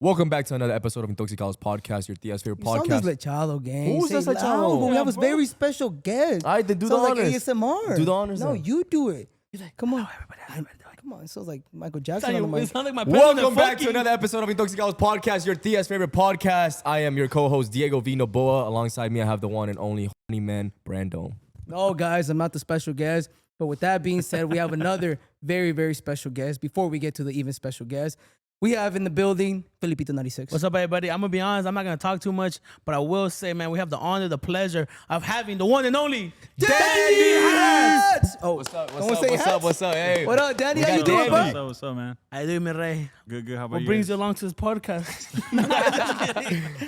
Welcome back to another episode of Intoxicados Podcast, your tía's favorite podcast. Sounds Lechado, gang. Who's this Say Lechado? loud, but we have a very special guest. All right, then do the Sounds honors. like ASMR. Do the honors No, then. you do it. Come on. Come on. It sounds like Michael Jackson on the mic. It sounds like my Welcome back to another episode of Intoxicados Podcast, your tía's favorite podcast. I am your co-host, Diego Vino Boa. Alongside me, I have the one and only honey man, Brando. No, guys, I'm not the special guest. But with that being said, we have another very, very special guest. Before we get to the even special guest, we have in the building, Felipe 96. What's up, everybody? I'm going to be honest. I'm not going to talk too much, but I will say, man, we have the honor, the pleasure of having the one and only Dandy Hats! Oh, What's up? someone say hats? What's up? Hey. What up, Dandy? We How got you doing, Dandy. bro? What's up, man? I do, mi rey. Good. How about What you? brings guys? you along to this podcast?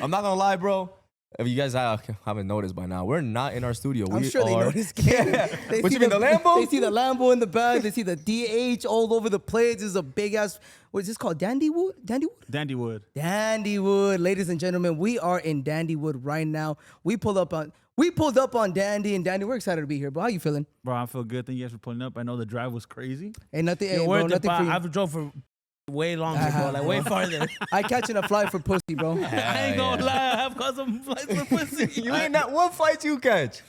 I'm not gonna lie, bro. If you guys haven't noticed by now, we're not in our studio. I'm sure they noticed. They What see you mean, the Lambo? They see the Lambo in the back. They see the DH all over the place. This is a big ass. What is this called? Dandywood? Dandywood. Dandywood, ladies and gentlemen, we are in Dandywood right now. We pulled up on Dandy, and Dandy, we're excited to be here. But how you feeling? Bro, I feel good. Thank you guys for pulling up. I know the drive was crazy. Ain't nothing, You're hey, bro, worth it, nothing but for you. I've drove for way longer, bro. Like, way farther. I catching a flight for pussy, bro. I ain't going to lie. I have caused some flights for pussy. You ain't not. What flight you catch?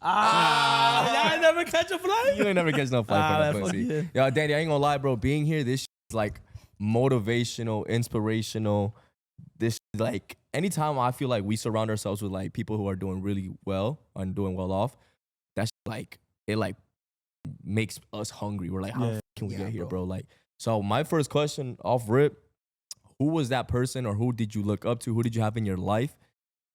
I never catch a flight? You ain't never catch no flight for man, that fuck pussy. yeah. Yo, Danny, I ain't gonna lie, bro. Being here, this is like motivational, inspirational. This like anytime I feel like we surround ourselves with like people who are doing really well and doing well off, that's like it like makes us hungry. We're like, how the fuck can we Yeah, get here, bro. bro? Like, so my first question off rip, who was that person or who did you look up to? Who did you have in your life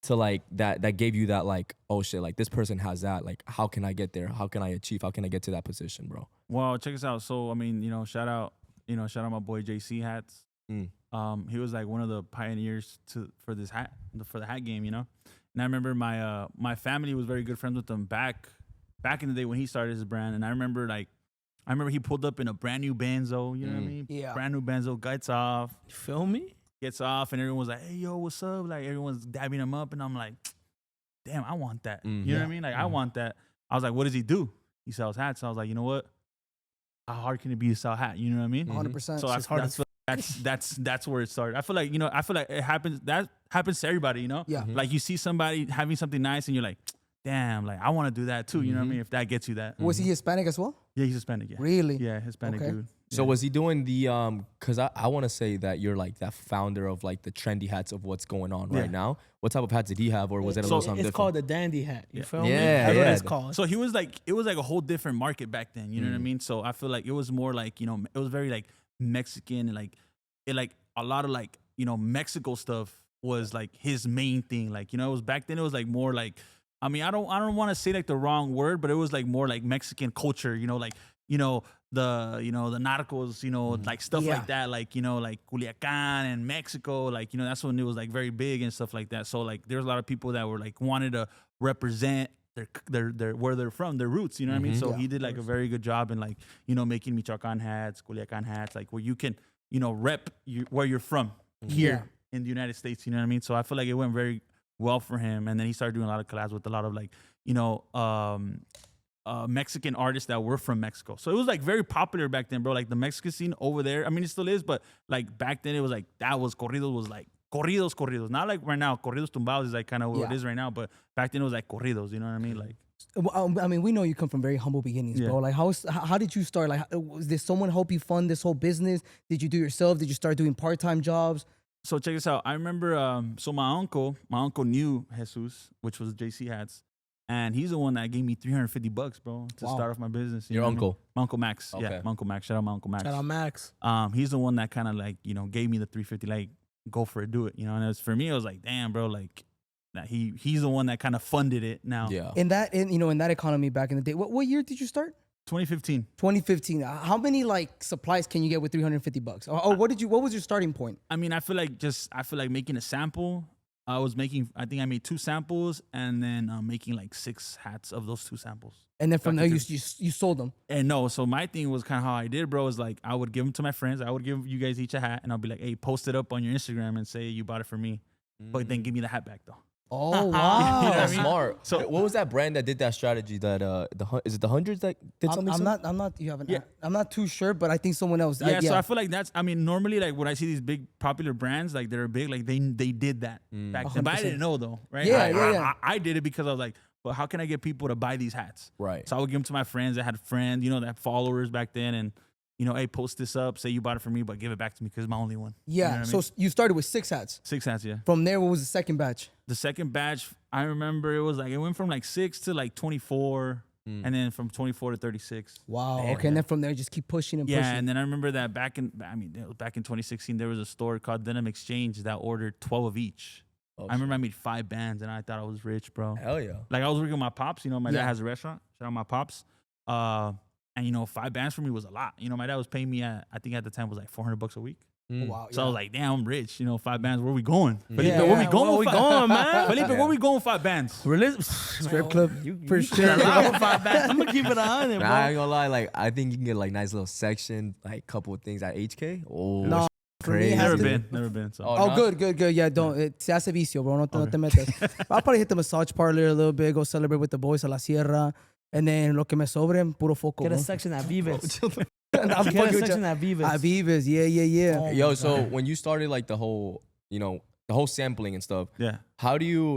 to like that gave you that like, oh shit, like this person has that. Like, how can I get there? How can I achieve? How can I get to that position, bro? Well, check us out. So, I mean, shout out my boy JC Hats. He was like one of the pioneers for the hat game, And I remember my family was very good friends with him back in the day when he started his brand. And I remember he pulled up in a brand new Benzo, you know what I mean? Yeah. Brand new Benzo, gets off, You feel me? and everyone was like, hey, yo, what's up? Like, everyone's dabbing him up. And I'm like, damn, I want that. You know what I mean? Like, I want that. I was like, what does he do? He sells hats. So I was like, you know what? How hard can it be to sell a hat? You know what I mean? 100%. So that's where it started. I feel like it happens. That happens to everybody. Yeah. Like you see somebody having something nice, and you're like, damn, like I want to do that too. You know what I mean? If that gets you that. Was he Hispanic as well? Yeah, he's Hispanic. Yeah. Really? Yeah, Hispanic Okay. dude. So Yeah. was he doing the cause I want to say that you're like that founder of like the trendy hats of what's going on right Yeah. now. What type of hats did he have, or was it a So little something It's different? called the dandy hat. You feel me? Yeah, That's what yeah. it's called. So it was like a whole different market back then. You know what I mean? So I feel like it was more like, it was very like Mexican and like a lot of like, Mexico stuff was like his main thing. Like, it was back then it was like more like, I mean, I don't want to say like the wrong word, but it was like more like Mexican culture, like, the narcos, like stuff Yeah. like that, like, like Culiacan and Mexico, like, that's when it was like very big and stuff like that. So like there's a lot of people that were like wanted to represent their where they're from, their roots, you know what I mean? So Yeah, he did like a very good job in like, making Michoacan hats, Culiacan hats, like where you can, rep where you're from here in the United States, you know what I mean? So I feel like it went very well for him. And then he started doing a lot of collabs with a lot of like, Mexican artists that were from Mexico. So it was like very popular back then, bro. Like the Mexican scene over there, I mean, it still is, but like back then it was like, corridos was like, corridos. Not like right now, corridos tumbados is like kind of what it is right now, but back then it was like corridos, you know what I mean? Like, I mean, we know you come from very humble beginnings, Yeah. bro. Like, how did you start? Like, did someone help you fund this whole business? Did you do it yourself? Did you start doing part-time jobs? so check this out. I remember, so my uncle knew Jesus, which was JC Hats. And he's the one that gave me $350, bro, to Wow. start off my business. You Your know what I mean? uncle? My Uncle Max. Okay. Yeah, my Uncle Max. Shout out my Uncle Max. Shout out Max. He's the one that kind of like, gave me the $350, like, go for it, do it. And it was, for me, it was like, damn, bro, like, that he's the one that kind of funded it now. Yeah. In that economy back in the day, what year did you start? 2015. 2015. How many like supplies can you get with $350? Or what was your starting point? I mean, I feel like making a sample. I think I made 2 samples and then making like 6 hats of those 2 samples. And then from there, Back you sold them. And no, so my thing was kind of how I did, bro, is like I would give them to my friends. I would give you guys each a hat and I'll be like, hey, post it up on your Instagram and say you bought it for me. But then give me the hat back though. Oh, wow. You know what I That's mean? smart. So- So what was that brand that did that strategy? That is it the hundreds that did something? similar? I'm not too sure, but I think someone else. Yeah, so I feel like that's. I mean, normally, like when I see these big popular brands, like they're big, like they did that back then. But I 100%. didn't know though, right? Yeah, I, yeah. I did it because I was like, well, how can I get people to buy these hats? Right. So I would give them to my friends. I had friends, that had followers back then, and hey, post this up, say you bought it for me, but give it back to me because it's my only one. Yeah. You know what I So mean? you started with 6 hats. 6 hats, yeah. From there, what was the second batch? The second batch, I remember it was like it went from like 6 to like 24, and then from 24 to 36. Wow. Okay. And then from there, just keep pushing and pushing. Yeah, and then I remember that back in 2016, there was a store called Denim Exchange that ordered 12 of each. Oh, I remember I made 5 bands, and I thought I was rich, bro. Hell yeah. Like I was working with my pops. My Yeah. dad has a restaurant. Shout out my pops. And 5 bands for me was a lot. My dad was paying me I think at the time was like $400 a week. Wow. So I was like, damn, I'm rich. 5 bands. Where we going? Felipe, Yeah, where we yeah, going? where we with going, man? Felipe, where we going with 5 bands? Strip club. For You sure. I'm gonna keep it 100, Nah, I bro. ain't gonna lie. Like I think you can get like nice little section, like couple of things at HK. Oh, No, for me, crazy. it has Never been. So. Oh, no? good. Yeah, don't. Se hace vicio, bro. No te metas. I'll probably hit the massage parlor a little bit, go celebrate with the boys a la sierra. And then lo que me sobre, puro foco, Get a bro. section at Vives. I'm Get a fucking with section you. at Vives. Avivas, yeah. Oh, Yo, my so God. when you started like the whole sampling and stuff, Yeah.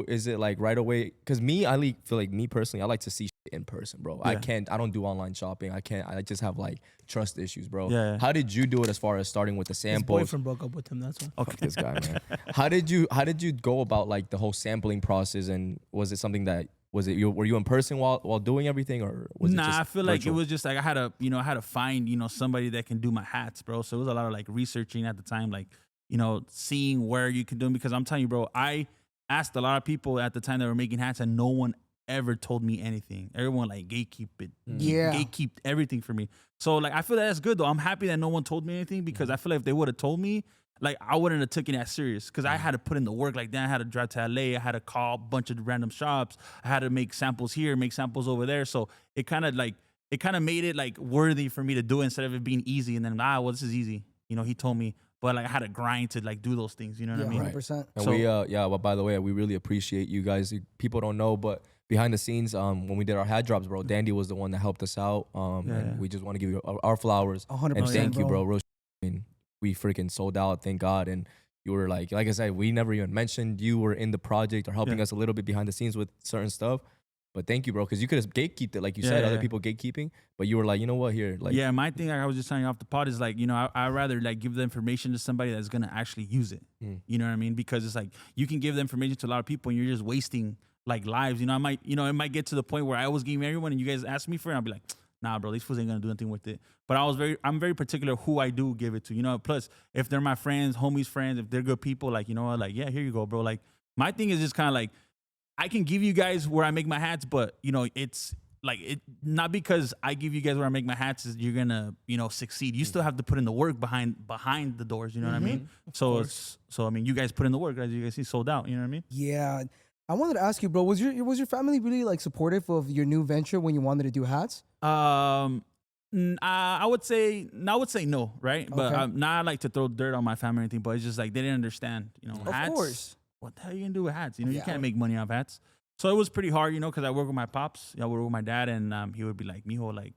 is it like right away? Because feel like me personally, I like to see shit in person, bro. Yeah. I don't do online shopping. I just have like trust issues, bro. Yeah. How did you do it as far as starting with the His samples? boyfriend broke up with him. That's why. Fuck this guy, man. How did you go about like the whole sampling process? And was it something that were you in person while doing everything, or was it just I feel like it virtual? was just like I had to find somebody that can do my hats, bro. So it was a lot of like researching at the time, like seeing where you could do them, because I'm telling you, bro, I asked a lot of people at the time that were making hats, and no one ever told me anything. Everyone like gatekeeped everything for me. So like I feel that's good though. I'm happy that no one told me anything, because I feel like if they would have told me, like I wouldn't have taken that serious, because I had to put in the work. Like then I had to drive to LA. I had to call a bunch of random shops. I had to make samples here, make samples over there. So it kind of made it like worthy for me to do it, instead of it being easy. And then this is easy. He told me, but like I had to grind to like do those things. You know what I mean? 100%. And So- but by the way, we really appreciate you guys. People don't know, but behind the scenes, when we did our hat drops, bro, Dandy was the one that helped us out. And we just want to give you our flowers 100%, and thank you, bro. bro. Real I mean, we freaking sold out, thank God. And you were like I said, we never even mentioned you were in the project or helping us a little bit behind the scenes with certain stuff. But thank you, bro, because you could have gatekeeped it, like you said, other people gatekeeping, but you were like, you know what, here, like, Yeah, my thing, like I was just telling you off the pod, is like, I'd rather like give the information to somebody that's gonna actually use it. You know what I mean? Because it's like you can give the information to a lot of people and you're just wasting like lives. It might get to the point where I was giving everyone and you guys ask me for it, I'll be like, nah, bro, these fools ain't gonna do anything with it. But I'm very particular who I do give it to. Plus if they're my friends, homies' friends, if they're good people, like yeah, here you go, bro. Like my thing is just kind of like, I can give you guys where I make my hats, but it's like it not because I give you guys where I make my hats is you're gonna succeed. You still have to put in the work behind the doors. You know what I mean? So I mean, you guys put in the work, as you guys see, sold out. You know what I mean? Yeah. I wanted to ask you, bro, was your family really like supportive of your new venture when you wanted to do hats? I would say no, right? But Okay. I'm not like to throw dirt on my family or anything, but it's just like they didn't understand. Of hats. course. What the hell are you gonna do with hats? You Yeah. can't make money off hats. So it was pretty hard, because I work with my pops. I work with my dad, and he would be like, "Mijo, like,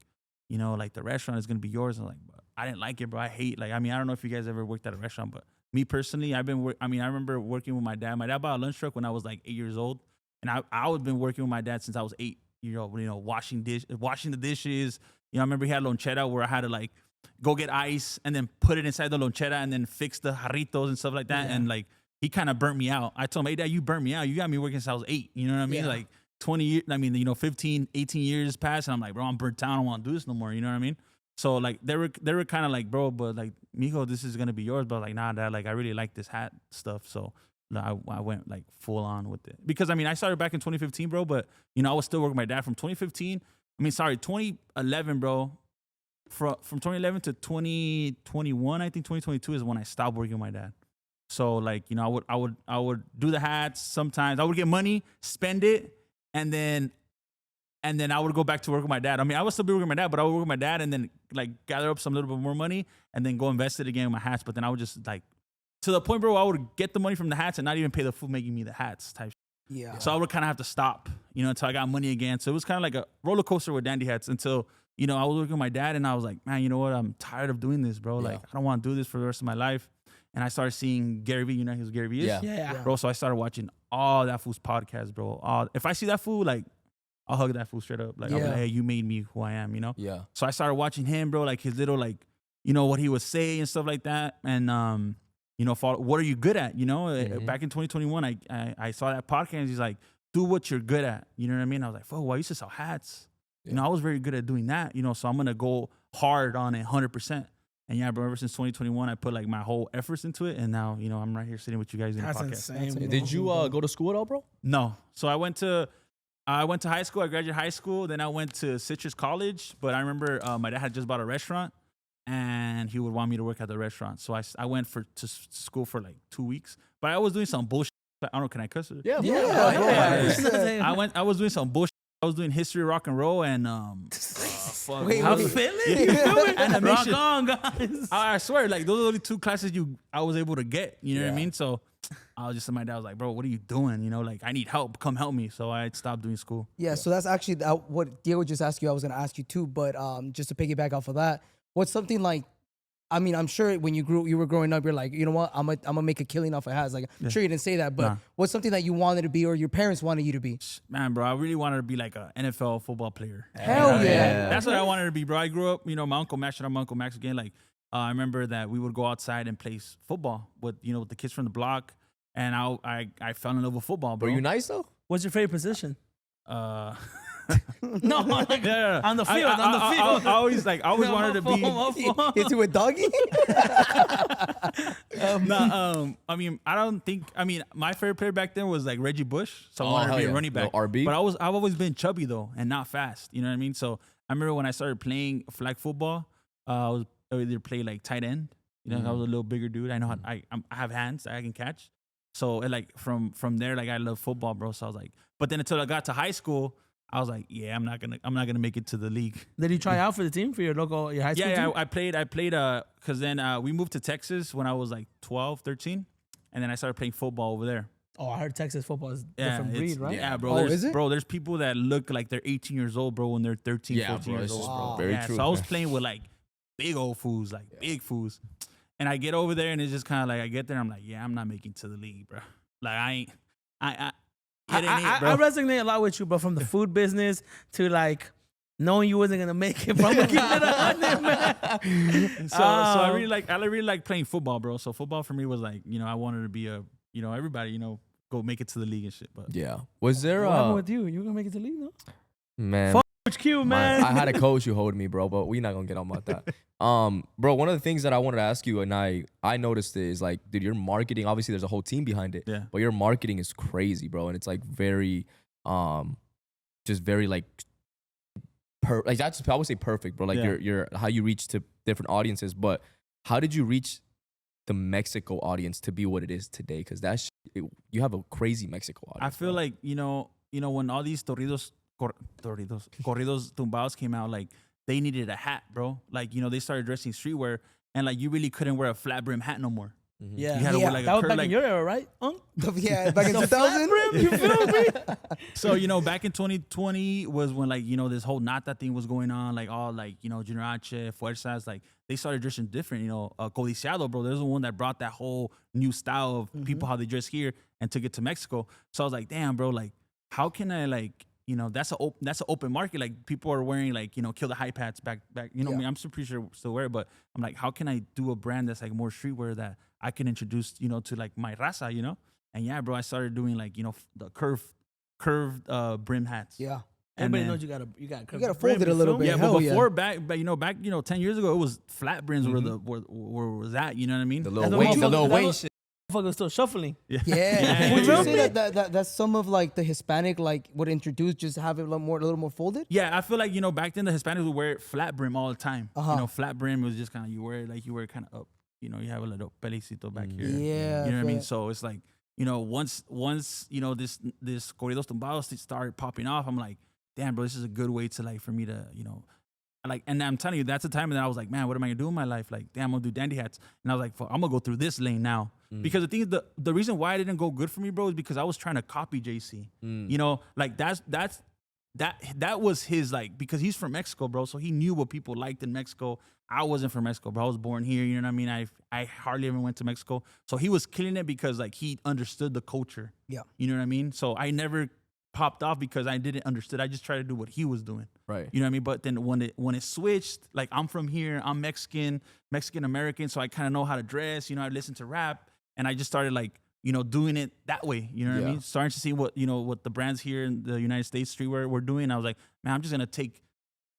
like the restaurant is gonna be yours." And I'm like, I didn't like it, bro. I hate I don't know if you guys ever worked at a restaurant, but me personally, I remember working with my dad. My dad bought a lunch truck when I was like 8 years old, and I've been working with my dad since I was 8 years old. Washing the dishes. I remember he had lonchera where I had to like go get ice and then put it inside the lonchera and then fix the jarritos and stuff like that. And like he kind of burnt me out. I told him, hey, Dad, you burnt me out. You got me working since I was 8. You know what I mean? Yeah. Like 20 years, 15, 18 years passed. And I'm like, bro, I'm burnt out. I don't want to do this no more. You know what I mean? So like they were kind of like, bro, but like, Mijo, this is going to be yours. But like, nah, Dad, like I really like this hat stuff. So I went like full on with it. Because I started back in 2015, bro. But, I was still working with my dad from 2011, bro. From 2011 to 2021, I think 2022 is when I stopped working with my dad. So like, I would do the hats sometimes. I would get money, spend it, and then I would go back to work with my dad. I would still be working with my dad, but I would work with my dad and then like gather up some little bit more money and then go invest it again in my hats. But then I would just like to the point, bro, I would get the money from the hats and not even pay the fool making me the hats type. Yeah. So I would kind of have to stop, you know, until I got money again. So it was kind of like a roller coaster with dandy hats until, you know, I was working with my dad and I was like, man, you know what? I'm tired of doing this, bro. Like, I don't want to do this for the rest of my life. And I started seeing Gary Vee, you know who Gary Vee is? Yeah. Bro, so I started watching all that fool's podcasts, bro. If I see that fool, like, I'll hug that fool straight up. Like, I'll be like, hey, you made me who I am, you know? Yeah. So I started watching him, bro, like his little, like, you know, what he would say and stuff like that. And, you know, what are you good at? You know, back in 2021, I saw that podcast. He's like, do what you're good at. You know what I mean? I was like, oh, well, I used to sell hats. You know, I was very good at doing that, you know, so I'm going to go hard on it 100%. And yeah, bro, ever since 2021, I put like my whole efforts into it. And now, you know, I'm right here sitting with you guys in the podcast. Insane. Did you go to school at all, bro? No. So I went to high school. I graduated high school. Then I went to Citrus College. But I remember my dad had just bought a restaurant and he would want me to work at the restaurant. So I went to school for like 2 weeks. But I was doing some bullshit. I don't know, can I cuss it? Yeah, bro. I was doing some bullshit. I was doing history, rock and roll, and Wait, I'm wait. feeling it. Animation. Rock on, guys. I swear, like those are the only 2 classes I was able to get. You know what I mean? So I was just, my dad was like, bro, what are you doing? You know, like I need help. Come help me. So I stopped doing school. Yeah, so that's actually what Diego just asked you. I was going to ask you too, but just to piggyback off of that, what's something like, I mean, I'm sure when you were growing up, you're like, you know what, I'm gonna make a killing off of hats. Like, I'm sure you didn't say that, but what's something that you wanted to be or your parents wanted you to be? Man, bro, I really wanted to be like an NFL football player. Hell yeah. That's what I wanted to be, bro. I grew up, you know, my Uncle Max, shout out my Uncle Max again. Like, I remember that we would go outside and play football with, you know, with the kids from the block. And I fell in love with football, bro. Were you nice though? What's your favorite position? No, like, yeah. on the field, on the field. I always wanted to be. Into a doggy? I mean, my favorite player back then was like Reggie Bush, so I wanted to be a running back. RB? But I've always been chubby though, and not fast. You know what I mean? So I remember when I started playing flag football, I either play like tight end. You know, I was a little bigger dude. I know how I have hands that I can catch. So like from there, like I love football, bro. So I was like, but then until I got to high school, I was like, yeah, I'm not gonna make it to the league. Did you try out for the team for your high school team? Yeah, I played because then we moved to Texas when I was like 12, 13, and then I started playing football over there. Oh, I heard Texas football is different breed, right? Yeah, bro. Oh, is it? Bro, there's people that look like they're 18 years old, bro, when they're 13, Yeah, 14 bro, years it's old, bro. very true. So I was playing with like big old fools, like big fools. And I get over there and it's just kind of like, I get there, I'm like, yeah, I'm not making to the league, bro. Like I resonate a lot with you, bro. From the food business to like knowing you wasn't gonna make it, bro. I'm gonna keep it 100, man. So I really like playing football, bro. So football for me was like, you know, I wanted to be everybody, you know, go make it to the league and shit. But Yeah. Was there What happened with you? You gonna make it to league, no? man? Fuck Coach Q, man. I had a coach who hold me, bro, but we're not gonna get on about that. Bro, one of the things that I wanted to ask you, and I noticed it, is like, dude, your marketing, obviously there's a whole team behind it, but your marketing is crazy, bro, and it's like very, just very like, like that's I would say perfect, bro. Like your how you reach to different audiences, but how did you reach the Mexico audience to be what it is today? Because you have a crazy Mexico audience. I feel like you know when all these corridos tumbados came out, like they needed a hat, bro. Like, you know, they started dressing streetwear, and like you really couldn't wear a flat brim hat no more. Yeah, You had to wear, like, that a was curl, back like- in your era, right? Yeah, back in 2000. You feel me? So, you know, back in 2020 was when, like, you know, this whole Nata thing was going on, like all, like, you know, Junior H, Fuerzas, like they started dressing different, you know. Codiciado, bro, there's the one that brought that whole new style of people, how they dress here, and took it to Mexico. So I was like, damn, bro, like, how can I, like, you know, that's an open market. Like, people are wearing, like, you know, Kill the Hype hats back. You know, I mean, I'm pretty sure still wear it, but I'm like, how can I do a brand that's like more streetwear that I can introduce, you know, to like my raza, you know? And yeah, bro, I started doing like, you know, the curved brim hats. Yeah. And Everybody then- knows you gotta fold it a little bit. Yeah, Hell but yeah. before back 10 years ago, it was flat brims where was that, you know what I mean? the That's Lil what Wayne, motherfuckers- the Lil that's Wayne what- shit. Motherfuckers still shuffling. Yeah. Yeah. Would you Yeah. say that's some of like the Hispanic like would introduce just have it a little more folded? Yeah, I feel like, you know, back then the Hispanics would wear flat brim all the time. Uh-huh. You know, flat brim was just kind of, you wear it kind of up. You know, you have a little pelicito back here. Yeah. You know what I mean? but- So it's like, you know, once you know, this corridos tumbados started popping off, I'm like, damn, bro, this is a good way to like for me to, you know, like, and I'm telling you, that's the time that I was like, man, what am I gonna do in my life? Like, damn, I'm gonna do dandy hats. And I was like, fuck, I'm gonna go through this lane now. Because the thing is, the reason why it didn't go good for me, bro, is because I was trying to copy JC. You know, like that was his, like, because he's from Mexico, bro. So he knew what people liked in Mexico. I wasn't from Mexico, bro. I was born here. You know what I mean? I hardly ever went to Mexico. So he was killing it because, like, he understood the culture. Yeah. You know what I mean? So I never popped off because I didn't understand. I just tried to do what he was doing. Right. You know what I mean? But then when it switched, like, I'm from here, I'm Mexican American, so I kind of know how to dress. You know, I listen to rap, and I just started, like, you know, doing it that way. You know what I mean? Starting to see what the brands here in the United States streetwear were doing. I was like, man, I'm just gonna take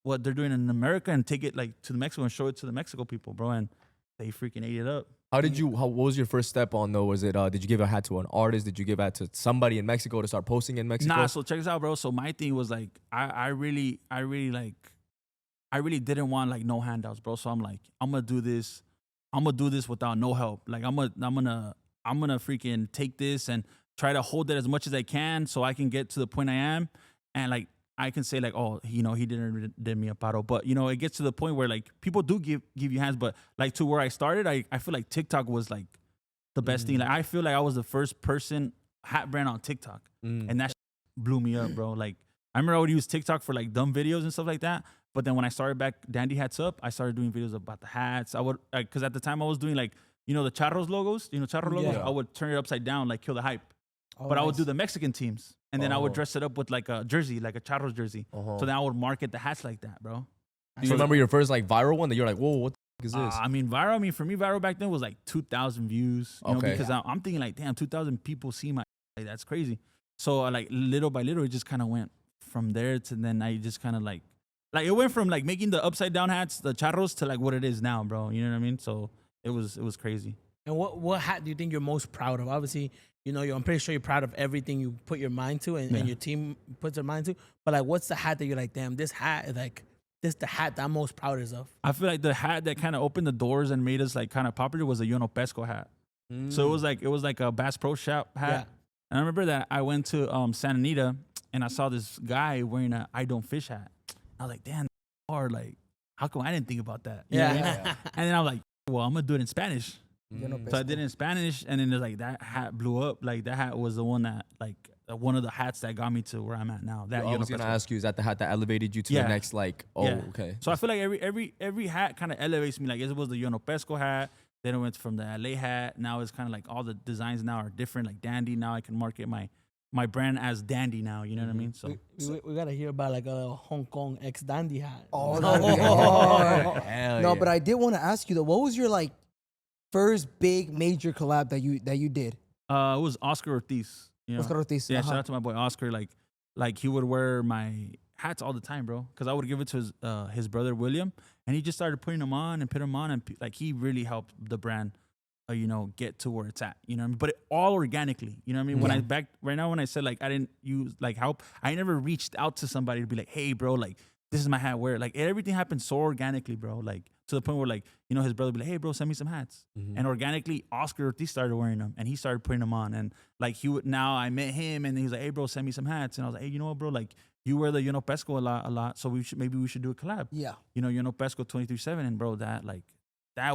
what they're doing in America and take it, like, to the Mexico and show it to the Mexico people, bro. And they freaking ate it up. What was your first step on though? Was it, did you give a hat to an artist? Did you give a hat to somebody in Mexico to start posting in Mexico? Nah, so check this out, bro. So my thing was, like, I really didn't want, like, no handouts, bro. So I'm like, I'm gonna do this without no help. Like, I'm gonna freaking take this and try to hold it as much as I can so I can get to the point I am. And, like, I can say, like, oh, you know, he did me a paro. But, you know, it gets to the point where, like, people do give you hands. But, like, to where I started, I feel like TikTok was, like, the best thing. Like, I feel like I was the first person hat brand on TikTok. And that blew me up, bro. Like, I remember I would use TikTok for, like, dumb videos and stuff like that. But then when I started back Dandy Hats Up, I started doing videos about the hats. I would, because at the time I was doing, like, you know, the Charros logos, Charro logos? Yeah. I would turn it upside down, like, kill the hype. Oh, But I would nice. do the Mexican teams. And then I would dress it up with, like, a jersey, like a Charros jersey. So then I would market the hats like that, bro. Do you remember your first, like, viral one that you're like, whoa, what the fuck is this? I mean, for me, viral back then was like 2,000 views. You know, Okay. because I'm thinking, like, damn, 2,000 people see my, like, that's crazy. So, like, little by little, it just kind of went from there to then I just kind of, like, it went from, like, making the upside down hats, the charros, to, like, what it is now, bro. You know what I mean? So it was crazy. And what hat do you think you're most proud of? Obviously, you know, I'm pretty sure you're proud of everything you put your mind to and your team puts their mind to. But, like, what's the hat that you're like, damn, this hat is, like, this the hat that I'm most proud of? I feel like the hat that kind of opened the doors and made us, like, kind of popular was a Yo No Pesco hat. So it was like a Bass Pro Shop hat. Yeah. And I remember that I went to Santa Anita and I saw this guy wearing a I Don't Fish hat. I was like, damn, hard. Like, how come I didn't think about that? You know what I mean? And then I was like, well, I'm gonna do it in Spanish. So I did it in Spanish, and then it's like that hat blew up. Like, that hat was the one that, like, one of the hats that got me to where I'm at now. That I was gonna ask you, is that the hat that elevated you to the next, like, okay. So I feel like every hat kind of elevates me. Like, it was the Yo No Pesco hat. Then it went from the LA hat. Now it's kind of like all the designs now are different. Like Dandy, now I can market my brand as Dandy now. You know what I mean? So we gotta hear about, like, a Hong Kong ex Dandy hat. Oh, Hell no, yeah. but I did want to ask you though, what was your, like, first big major collab that you did? it was Oscar Ortiz. You know? Oscar Ortiz. Yeah, shout out to my boy Oscar. Like he would wear my hats all the time, bro. Because I would give it to his brother William, and he just started putting them on and put them on, and like, he really helped the brand, you know, get to where it's at. You know what I mean? But all organically. You know what I mean? When I said, like, I didn't use, like, help, I never reached out to somebody to be like, hey, bro, like, this is my hat. Wear. Like, everything happened so organically, bro. Like, to the point where, like, you know, his brother would be like, hey, bro, send me some hats. And organically, Oscar Ortiz started wearing them, and he started putting them on. And, like, now I met him, and he was like, hey, bro, send me some hats. And I was like, hey, you know what, bro? Like, you wear the Yo No Pesco a lot, so maybe we should do a collab. Yeah. You know, Yo No Pesco 23/7, and, bro, that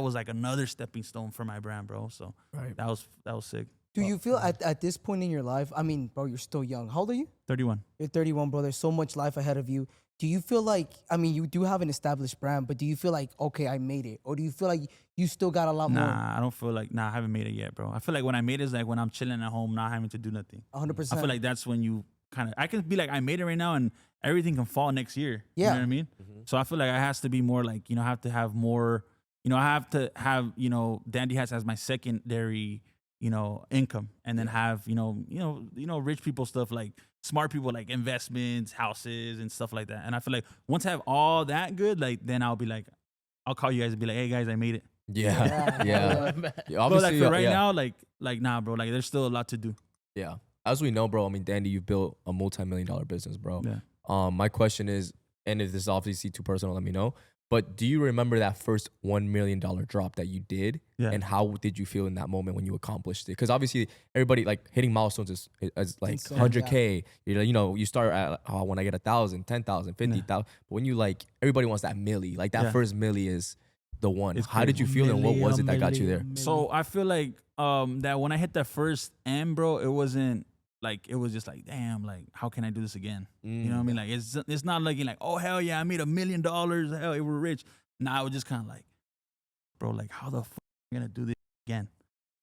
was, like, another stepping stone for my brand, bro. So that was sick. Do you feel at this point in your life, I mean, bro, you're still young. How old are you? 31. You're 31, bro. There's so much life ahead of you. Do you feel like, I mean, you do have an established brand, but do you feel like, okay, I made it? Or do you feel like you still got a lot more? Nah, I don't feel like, I haven't made it yet, bro. I feel like when I made it is like when I'm chilling at home, not having to do nothing. 100%. I feel like that's when you kind of, I can be like, I made it right now, and everything can fall next year. Yeah. You know what I mean? So I feel like it has to be more like, you know, I have to have more, you know, I have to have, you know, Dandy Hats as my secondary, you know, income, and then have, you know, rich people stuff, like smart people, like investments, houses, and stuff like that. And I feel like once I have all that good, like, then I'll be like, I'll call you guys and be like, hey guys, I made it. Yeah. But Obviously, like for right now, like nah, bro, like there's still a lot to do. Yeah. As we know, bro, I mean, Dandy, you've built a multi-million-dollar business, bro. Yeah. My question is, and if this is obviously too personal, let me know. But do you remember that first $1 million drop that you did? Yeah. And how did you feel in that moment when you accomplished it? Because obviously everybody, like, hitting milestones is like insane, 100K. You know, you start at, when I get 1,000, 10,000, 50,000. But when you, like, everybody wants that milli. Like, that first milli is the one? It's How did you crazy. feel and what was it that got you there? So I feel like that when I hit that first M, bro, it wasn't like, it was just like, damn, like how can I do this again? You know what I mean? Like it's not looking like, oh hell yeah, I made $1 million. Hell, we're rich. Nah, I was just kind of like, bro, like how the fuck am I gonna do this again?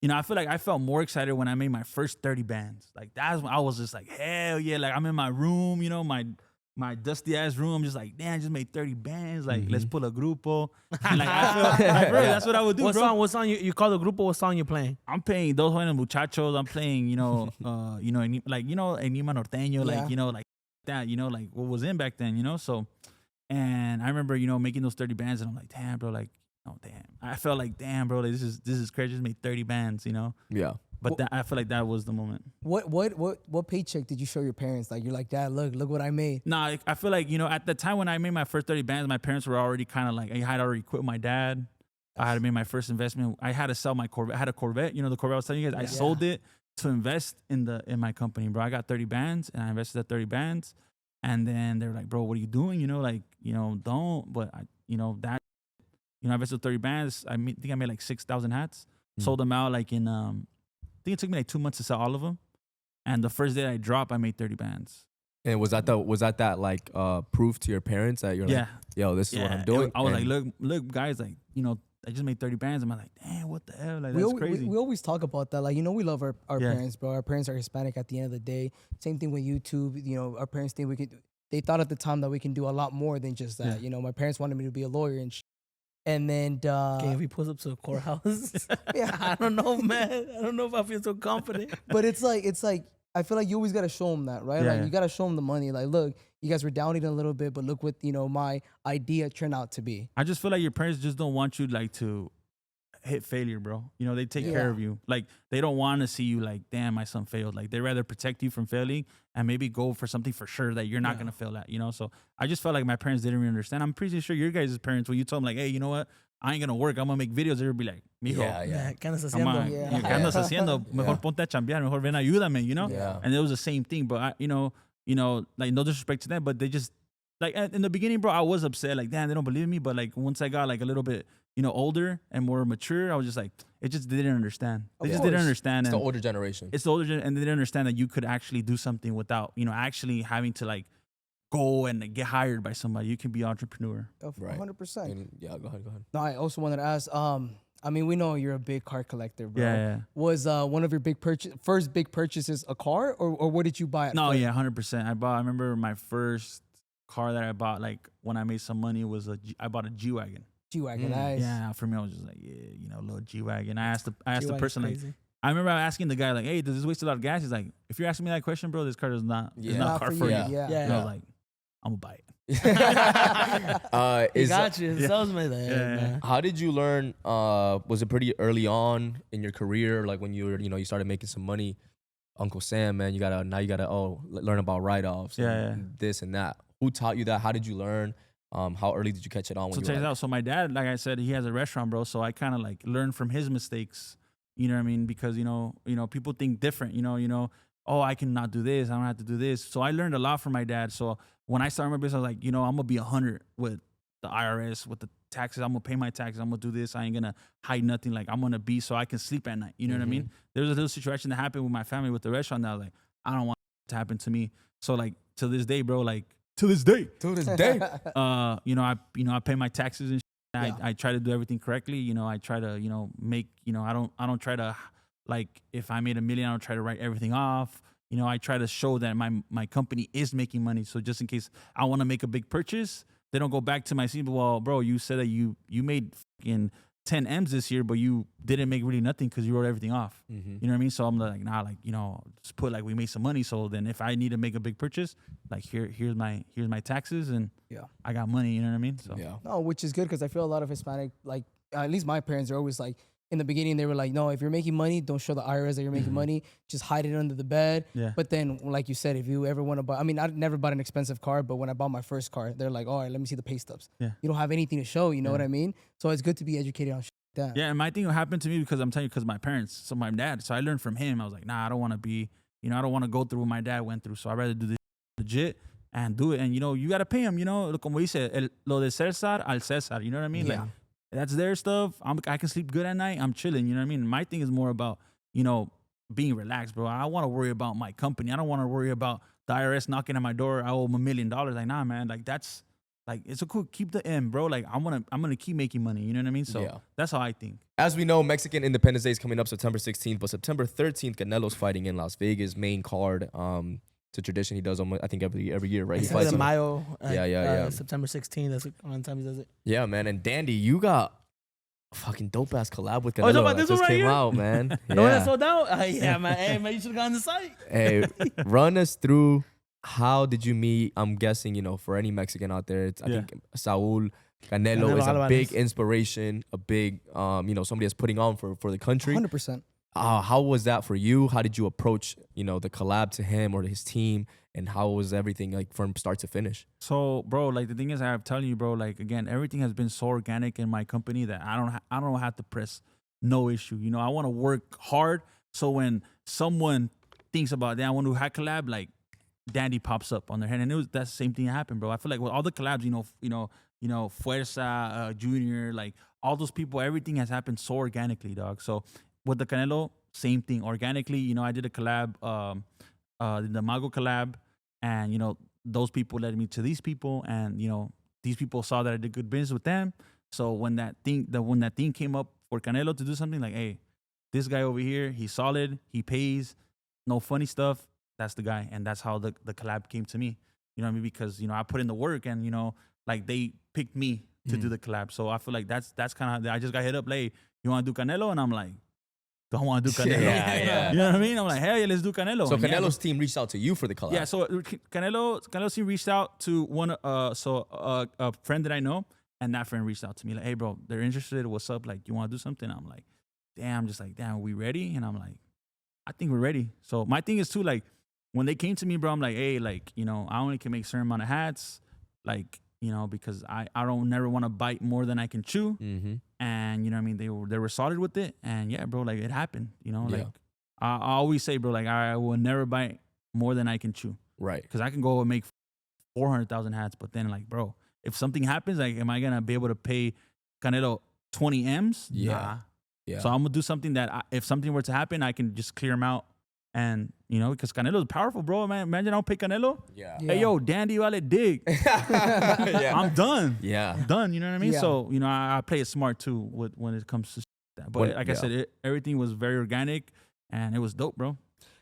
You know, I feel like I felt more excited when I made my first 30 bands. Like that's when I was just like, hell yeah, like I'm in my room, you know, my dusty ass room. I'm just like, damn, I just made 30 bands. Like, let's pull a grupo. And like, I feel, like, bro, that's what I would do, What bro. song? What song you call the grupo? What song you playing? I'm playing Dos Jóvenes Muchachos. I'm playing, like, Enigma Norteño, like, like that, like what was in back then, So, and I remember, making those 30 bands, and I'm like, damn, bro, like, oh damn. I felt like, damn, bro, like, this is crazy. I just made 30 bands, Yeah. But I feel like that was the moment. What paycheck did you show your parents? Like you're like, Dad, look what I made. Nah, I feel like, at the time when I made my first 30 bands, my parents were already kind of like, I had already quit my dad. I had to make my first investment. I had to sell my Corvette. I had a Corvette, the Corvette I was telling you guys. I sold it to invest in my company, bro. I got 30 bands and I invested at 30 bands. And then they're like, bro, what are you doing? Don't. But I invested 30 bands. I think I made like 6,000 hats. Sold them out like in I think it took me like 2 months to sell all of them. And the first day I dropped, I made 30 bands. And was that like proof to your parents that you're like, yo, this is what I'm doing? I was like, look, guys, like, I just made 30 bands. I'm like, damn, what the hell? Like, that's crazy. We always talk about that. Like, we love our parents, bro. Our parents are Hispanic at the end of the day. Same thing with YouTube. Our parents think they thought at the time that we can do a lot more than just that. My parents wanted me to be a lawyer and shit. And then if he pulls up to a courthouse, I don't know, man. I don't know if I feel so confident. But it's like I feel like you always gotta show them that, right? You gotta show them the money. Like, look, you guys were doubting a little bit, but look what my idea turned out to be. I just feel like your parents just don't want you like to hit failure, bro. They take care of you. Like they don't want to see you like, damn, my son failed. Like they rather protect you from failing and maybe go for something for sure that you're not gonna fail at. So I just felt like my parents didn't really understand. I'm pretty sure your guys' parents, when you told them like, hey, you know what? I ain't gonna work. I'm gonna make videos. They'd be like, mijo, ¿qué andas come on, haciendo? ¿qué andas haciendo? Mejor ponte a chambear. Mejor ven ayúdame. Yeah. And it was the same thing. But I, like no disrespect to them, but they just like in the beginning, bro, I was upset. Like, damn, they don't believe me. But like once I got like a little bit, older and more mature, I was just like, it just didn't understand. They just didn't understand. It's the older generation. It's the older generation, and they didn't understand that you could actually do something without, actually having to like go and get hired by somebody. You can be an entrepreneur. 100%. Yeah, go ahead. No, I also wanted to ask. I mean, we know you're a big car collector, bro. Yeah. Was one of your first big purchases a car, or what did you buy? No, first? Yeah, 100%. I remember my first car that I bought, like when I made some money, I bought a G-Wagon. G-Wagon, nice. Yeah, for me, I was just like, yeah, a little G-Wagon. I asked the person, like, I remember asking the guy, like, hey, does this waste a lot of gas? He's like, if you're asking me that question, bro, this car is not a car for you. Yeah. And I was like, I'm gonna buy it. He got you. Salesman. Man. How did you learn? Was it pretty early on in your career, like when you were, you started making some money? Uncle Sam, man, you gotta learn about write-offs, and this and that. Who taught you that? How did you learn? How early did you catch it on? So check it out. So my dad, like I said, he has a restaurant, bro. So I kind of like learned from his mistakes. You know what I mean? Because people think different. Oh, I cannot do this. I don't have to do this. So I learned a lot from my dad. So when I started my business, I was like, I'm gonna be 100 with the IRS, with the taxes. I'm gonna pay my taxes. I'm gonna do this. I ain't gonna hide nothing. Like I'm gonna be so I can sleep at night. You know what I mean? There was a little situation that happened with my family with the restaurant that I was like, I don't want it to happen to me. So like to this day, bro, like to this day, I pay my taxes and shit. I try to do everything correctly. I try to, make, I don't try to, like, if I made $1 million, I don't try to write everything off. I try to show that my company is making money. So just in case I want to make a big purchase, they don't go back to my scene. Well, bro, you said that you made fucking 10 M's this year, but you didn't make really nothing because you wrote everything off. You know what I mean? So I'm like, nah, like, just put like we made some money. So then if I need to make a big purchase, like here's my taxes and I got money. You know what I mean? So no, which is good because I feel a lot of Hispanic, like at least my parents are always like, in the beginning, they were like, no, if you're making money, don't show the IRS that you're making money. Just hide it under the bed. Yeah. But then, like you said, if you ever want to buy, I mean, I never bought an expensive car, but when I bought my first car, they're like, all right, let me see the pay stubs. Yeah. You don't have anything to show, you know what I mean? So it's good to be educated on shit like that. Yeah, and my thing happened to me because I'm telling you, because my parents, so my dad, so I learned from him. I was like, nah, I don't want to be, I don't want to go through what my dad went through. So I'd rather do this legit and do it. And, you got to pay him, como dice, lo de César al César. You know what I mean? Yeah. Like, That's their stuff. I can sleep good at night. I'm chilling. You know what I mean? My thing is more about, you know, being relaxed, bro. I want to worry about my company. I don't want to worry about the IRS knocking at my door. I owe them $1 million. Like, nah, man. Like, that's like, it's a cool. Keep the M, bro. Like, I'm gonna keep making money. You know what I mean? So that's how I think. As we know, Mexican Independence Day is coming up September 16th, but September 13th, Canelo's fighting in Las Vegas. Main card. It's a tradition he does almost, I think every year, right? He It's fights the on- Mayo. Yeah. September 16th. That's one time he does it. Yeah, man. And Dandy, you got a fucking dope ass collab with Oh, Canelo you talking about that this one just right came here? out, man. The one that Yeah. sold out? Yeah, man. Hey, man, you should have gone on the site. Hey, run us through, how did you meet? I'm guessing, you know, for any Mexican out there, it's, I think Saul Canelo is a Alvarez. big inspiration, a big, you know, somebody that's putting on for the country. 100%. How was that for you? How did you approach, you know, the collab to him or to his team? And how was everything like from start to finish? So, bro, like the thing is, I'm telling you, bro, like again, everything has been so organic in my company that I don't have to press no issue. You know, I want to work hard. So when someone thinks about that, I want to have collab, like Dandy pops up on their head, and that's the same thing that happened, bro. I feel like with all the collabs, you know, Fuerza, Junior, like all those people, everything has happened so organically, dog. So with the Canelo, same thing, organically. You know, I did a collab, the Mago collab, and you know, those people led me to these people, and you know, these people saw that I did good business with them. So when that thing came up for Canelo to do something, like, hey, this guy over here, he's solid, he pays, no funny stuff. That's the guy, and that's how the collab came to me. You know what I mean? Because you know, I put in the work, and you know, like they picked me to do the collab. So I feel like that's kind of, I just got hit up, like, you want to do Canelo? And I'm like, don't want to do Canelo. Yeah. You know what I mean? I'm like, hell yeah, let's do Canelo. So And yeah, Canelo's team reached out to you for the collab. yeah, so Canelo's team reached out to a friend that I know, and that friend reached out to me like, hey, bro, they're interested. What's up? Like, you want to do something? I'm like, damn, are we ready? And I'm like, I think we're ready. So my thing is too, like, when they came to me, bro, I'm like, hey, like, you know, I only can make a certain amount of hats, like, you know, because I don't never want to bite more than I can chew. Mm-hmm. And you know what I mean? They were solid with it. And yeah, bro, like it happened, you know, Yeah. like I always say, bro, like I will never bite more than I can chew. Right. Because I can go and make 400,000 hats, but then like, bro, if something happens, like, am I going to be able to pay Canelo 20 M's? Yeah. Nah. Yeah. So I'm going to do something that if something were to happen, I can just clear him out. And, you know, because Canelo is powerful, bro, man. Imagine I'll pay Canelo. Yeah. Yeah. Hey, yo, Dandy, wale dig. Yeah. I'm done. Yeah. I'm done, you know what I mean? Yeah. So, you know, I play it smart too when it comes to that. But When- like I yeah. said, everything was very organic and it was dope, bro.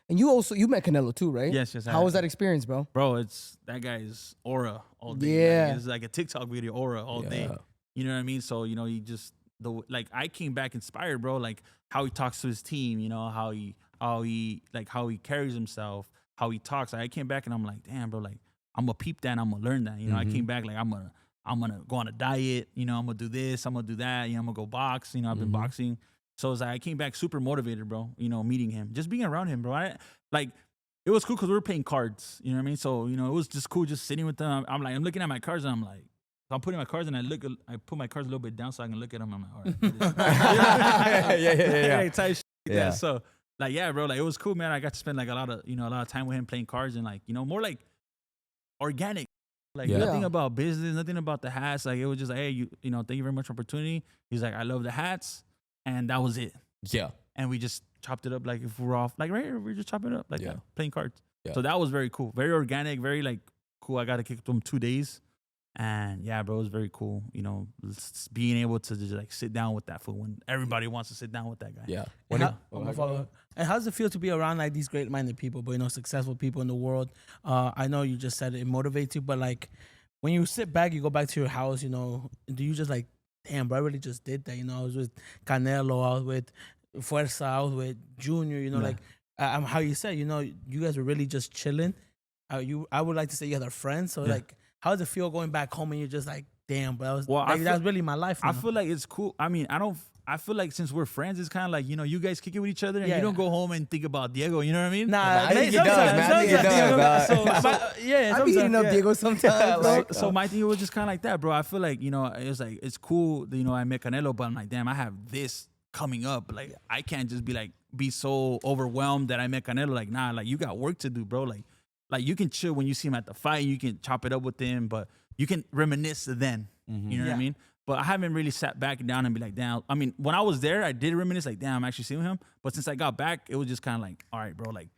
And you met Canelo too, right? Yes. How was that experience, bro? Bro, that guy's aura all day. Yeah. Like, it's like a TikTok video aura all day. Yeah. You know what I mean? So, you know, I came back inspired, bro, like how he talks to his team, you know, how he carries himself, how he talks. Like, I came back and I'm like, damn, bro, like I'm gonna peep that and I'm gonna learn that. You know, I came back like I'm gonna go on a diet, you know, I'm gonna do this, I'm gonna do that, you know, I'm gonna go box, you know, I've been boxing. So it's like I came back super motivated, bro, you know, meeting him, just being around him, bro. It was cool because we were playing cards, you know what I mean? So, you know, it was just cool just sitting with them. I'm looking at my cards and I'm like, I'm putting my cards and I put my cards a little bit down so I can look at them. I'm like, all right. Yeah. Type shit like Yeah. that. So like, yeah, bro, like it was cool, man. I got to spend like a lot of time with him playing cards and like, you know, more like organic. Like Yeah. nothing about business, nothing about the hats. Like it was just like, hey, you know, thank you very much for the opportunity. He's like, I love the hats. And that was it. Yeah. And we just chopped it up like if we're off, like right here, we're just chopping it up like Yeah. that, playing cards. Yeah. So that was very cool. Very organic, very like cool. I got to kick them 2 days. And yeah, bro, it was very cool. You know, being able to just like sit down with that fool when everybody wants to sit down with that guy. Yeah. And When and how does it feel to be around like these great-minded people, but you know, successful people in the world? I know you just said it motivates you, but like when you sit back, you go back to your house, you know, do you just like, damn, bro, I really just did that? You know, I was with Canelo, I was with Fuerza, I was with Junior, you know, like how you said, you know, you guys were really just chilling. I would like to say you guys are friends. So like, how does it feel going back home and you're just like, damn, bro, that's really my life now. I feel like it's cool. I mean, I feel like since we're friends, it's kind of like, you know, you guys kick it with each other and Yeah. you don't go home and think about Diego. You know what I mean? Nah, I think he does, man. I think he does, yeah, I be hitting up yeah. Diego sometimes. bro. So my thing was just kind of like that, bro. I feel like, you know, it was like, it's cool, you know, I met Canelo, but I'm like, damn, I have this coming up. Like, I can't just be so overwhelmed that I met Canelo. Like, nah, like, you got work to do, bro. Like you can chill when you see him at the fight, you can chop it up with him, but you can reminisce then. You know what I mean? But I haven't really sat back down and be like, damn. I mean, when I was there, I did reminisce like, damn, I'm actually seeing him. But since I got back, it was just kind of like, all right, bro, like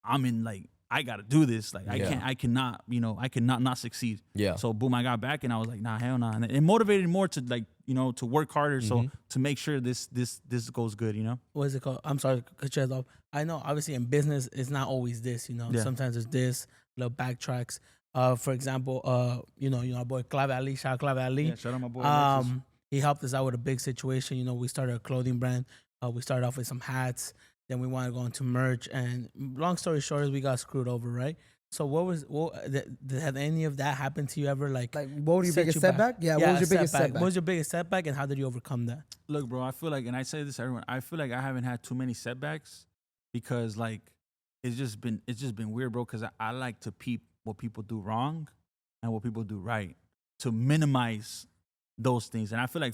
I'm in like I gotta do this. Like I cannot, I cannot not succeed. Yeah. So boom, I got back and I was like, nah, hell nah. And it motivated me more to like, to work harder. So to make sure this goes good, What is it called? I'm sorry, cut you guys off. I know obviously in business it's not always this, Yeah. Sometimes it's this, little backtracks. For example, our boy Collab Ali, shout out Collab Ali. Yeah, shout out my boy Alexis. He helped us out with a big situation. We started a clothing brand. We started off with some hats. Then we wanted to go into merch. And long story short is we got screwed over, right? So had any of that happened to you ever? Like what was your biggest setback? Yeah, what was your biggest setback? What was your biggest setback and how did you overcome that? Look, bro, I feel like, and I say this to everyone, I feel like I haven't had too many setbacks because like it's just been weird, bro. Because I like to peep what people do wrong and what people do right to minimize those things. And I feel like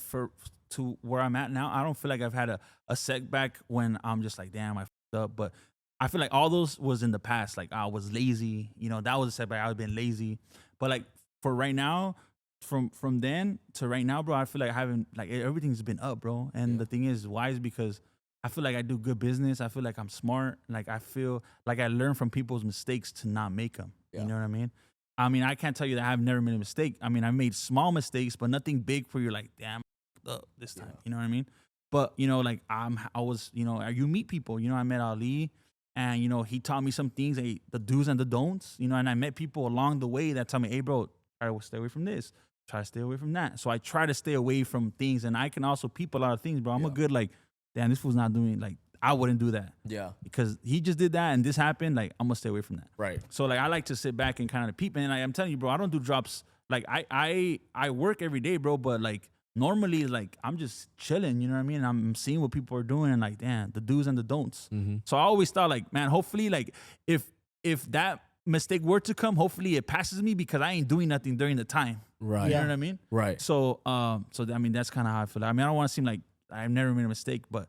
to where I'm at now, I don't feel like I've had a setback when I'm just like, damn, I fucked up. But I feel like all those was in the past. Like I was lazy, that was a setback. I've been lazy. But like for right now, from then to right now, bro, I feel like I haven't, like everything's been up, bro. And the thing is, why is because I feel like I do good business. I feel like I'm smart. Like I feel like I learn from people's mistakes to not make them. Yeah. You know what I mean? I mean, I can't tell you that I've never made a mistake. I mean, I made small mistakes, but nothing big where you're like, damn, I fucked up this time. You know what I mean? But, like I was, you meet people, I met Ali and, he taught me some things, the do's and the don'ts, and I met people along the way that tell me, hey, bro, try to stay away from this. Try to stay away from that. So I try to stay away from things and I can also peep a lot of things, bro. I'm a good, like, damn, this fool's not doing, like, I wouldn't do that. Yeah. Because he just did that and this happened, like, I'm going to stay away from that. Right. So, like, I like to sit back and kind of peep. And I'm telling you, bro, I don't do drops. Like, I work every day, bro, but, like, normally, like, I'm just chilling, you know what I mean? I'm seeing what people are doing and, like, damn, the do's and the don'ts. Mm-hmm. So I always thought, like, man, hopefully, like, if that mistake were to come, hopefully it passes me because I ain't doing nothing during the time. Right. You know what I mean? Right. So, I mean, that's kind of how I feel. I mean, I don't want to seem like I've never made a mistake, but,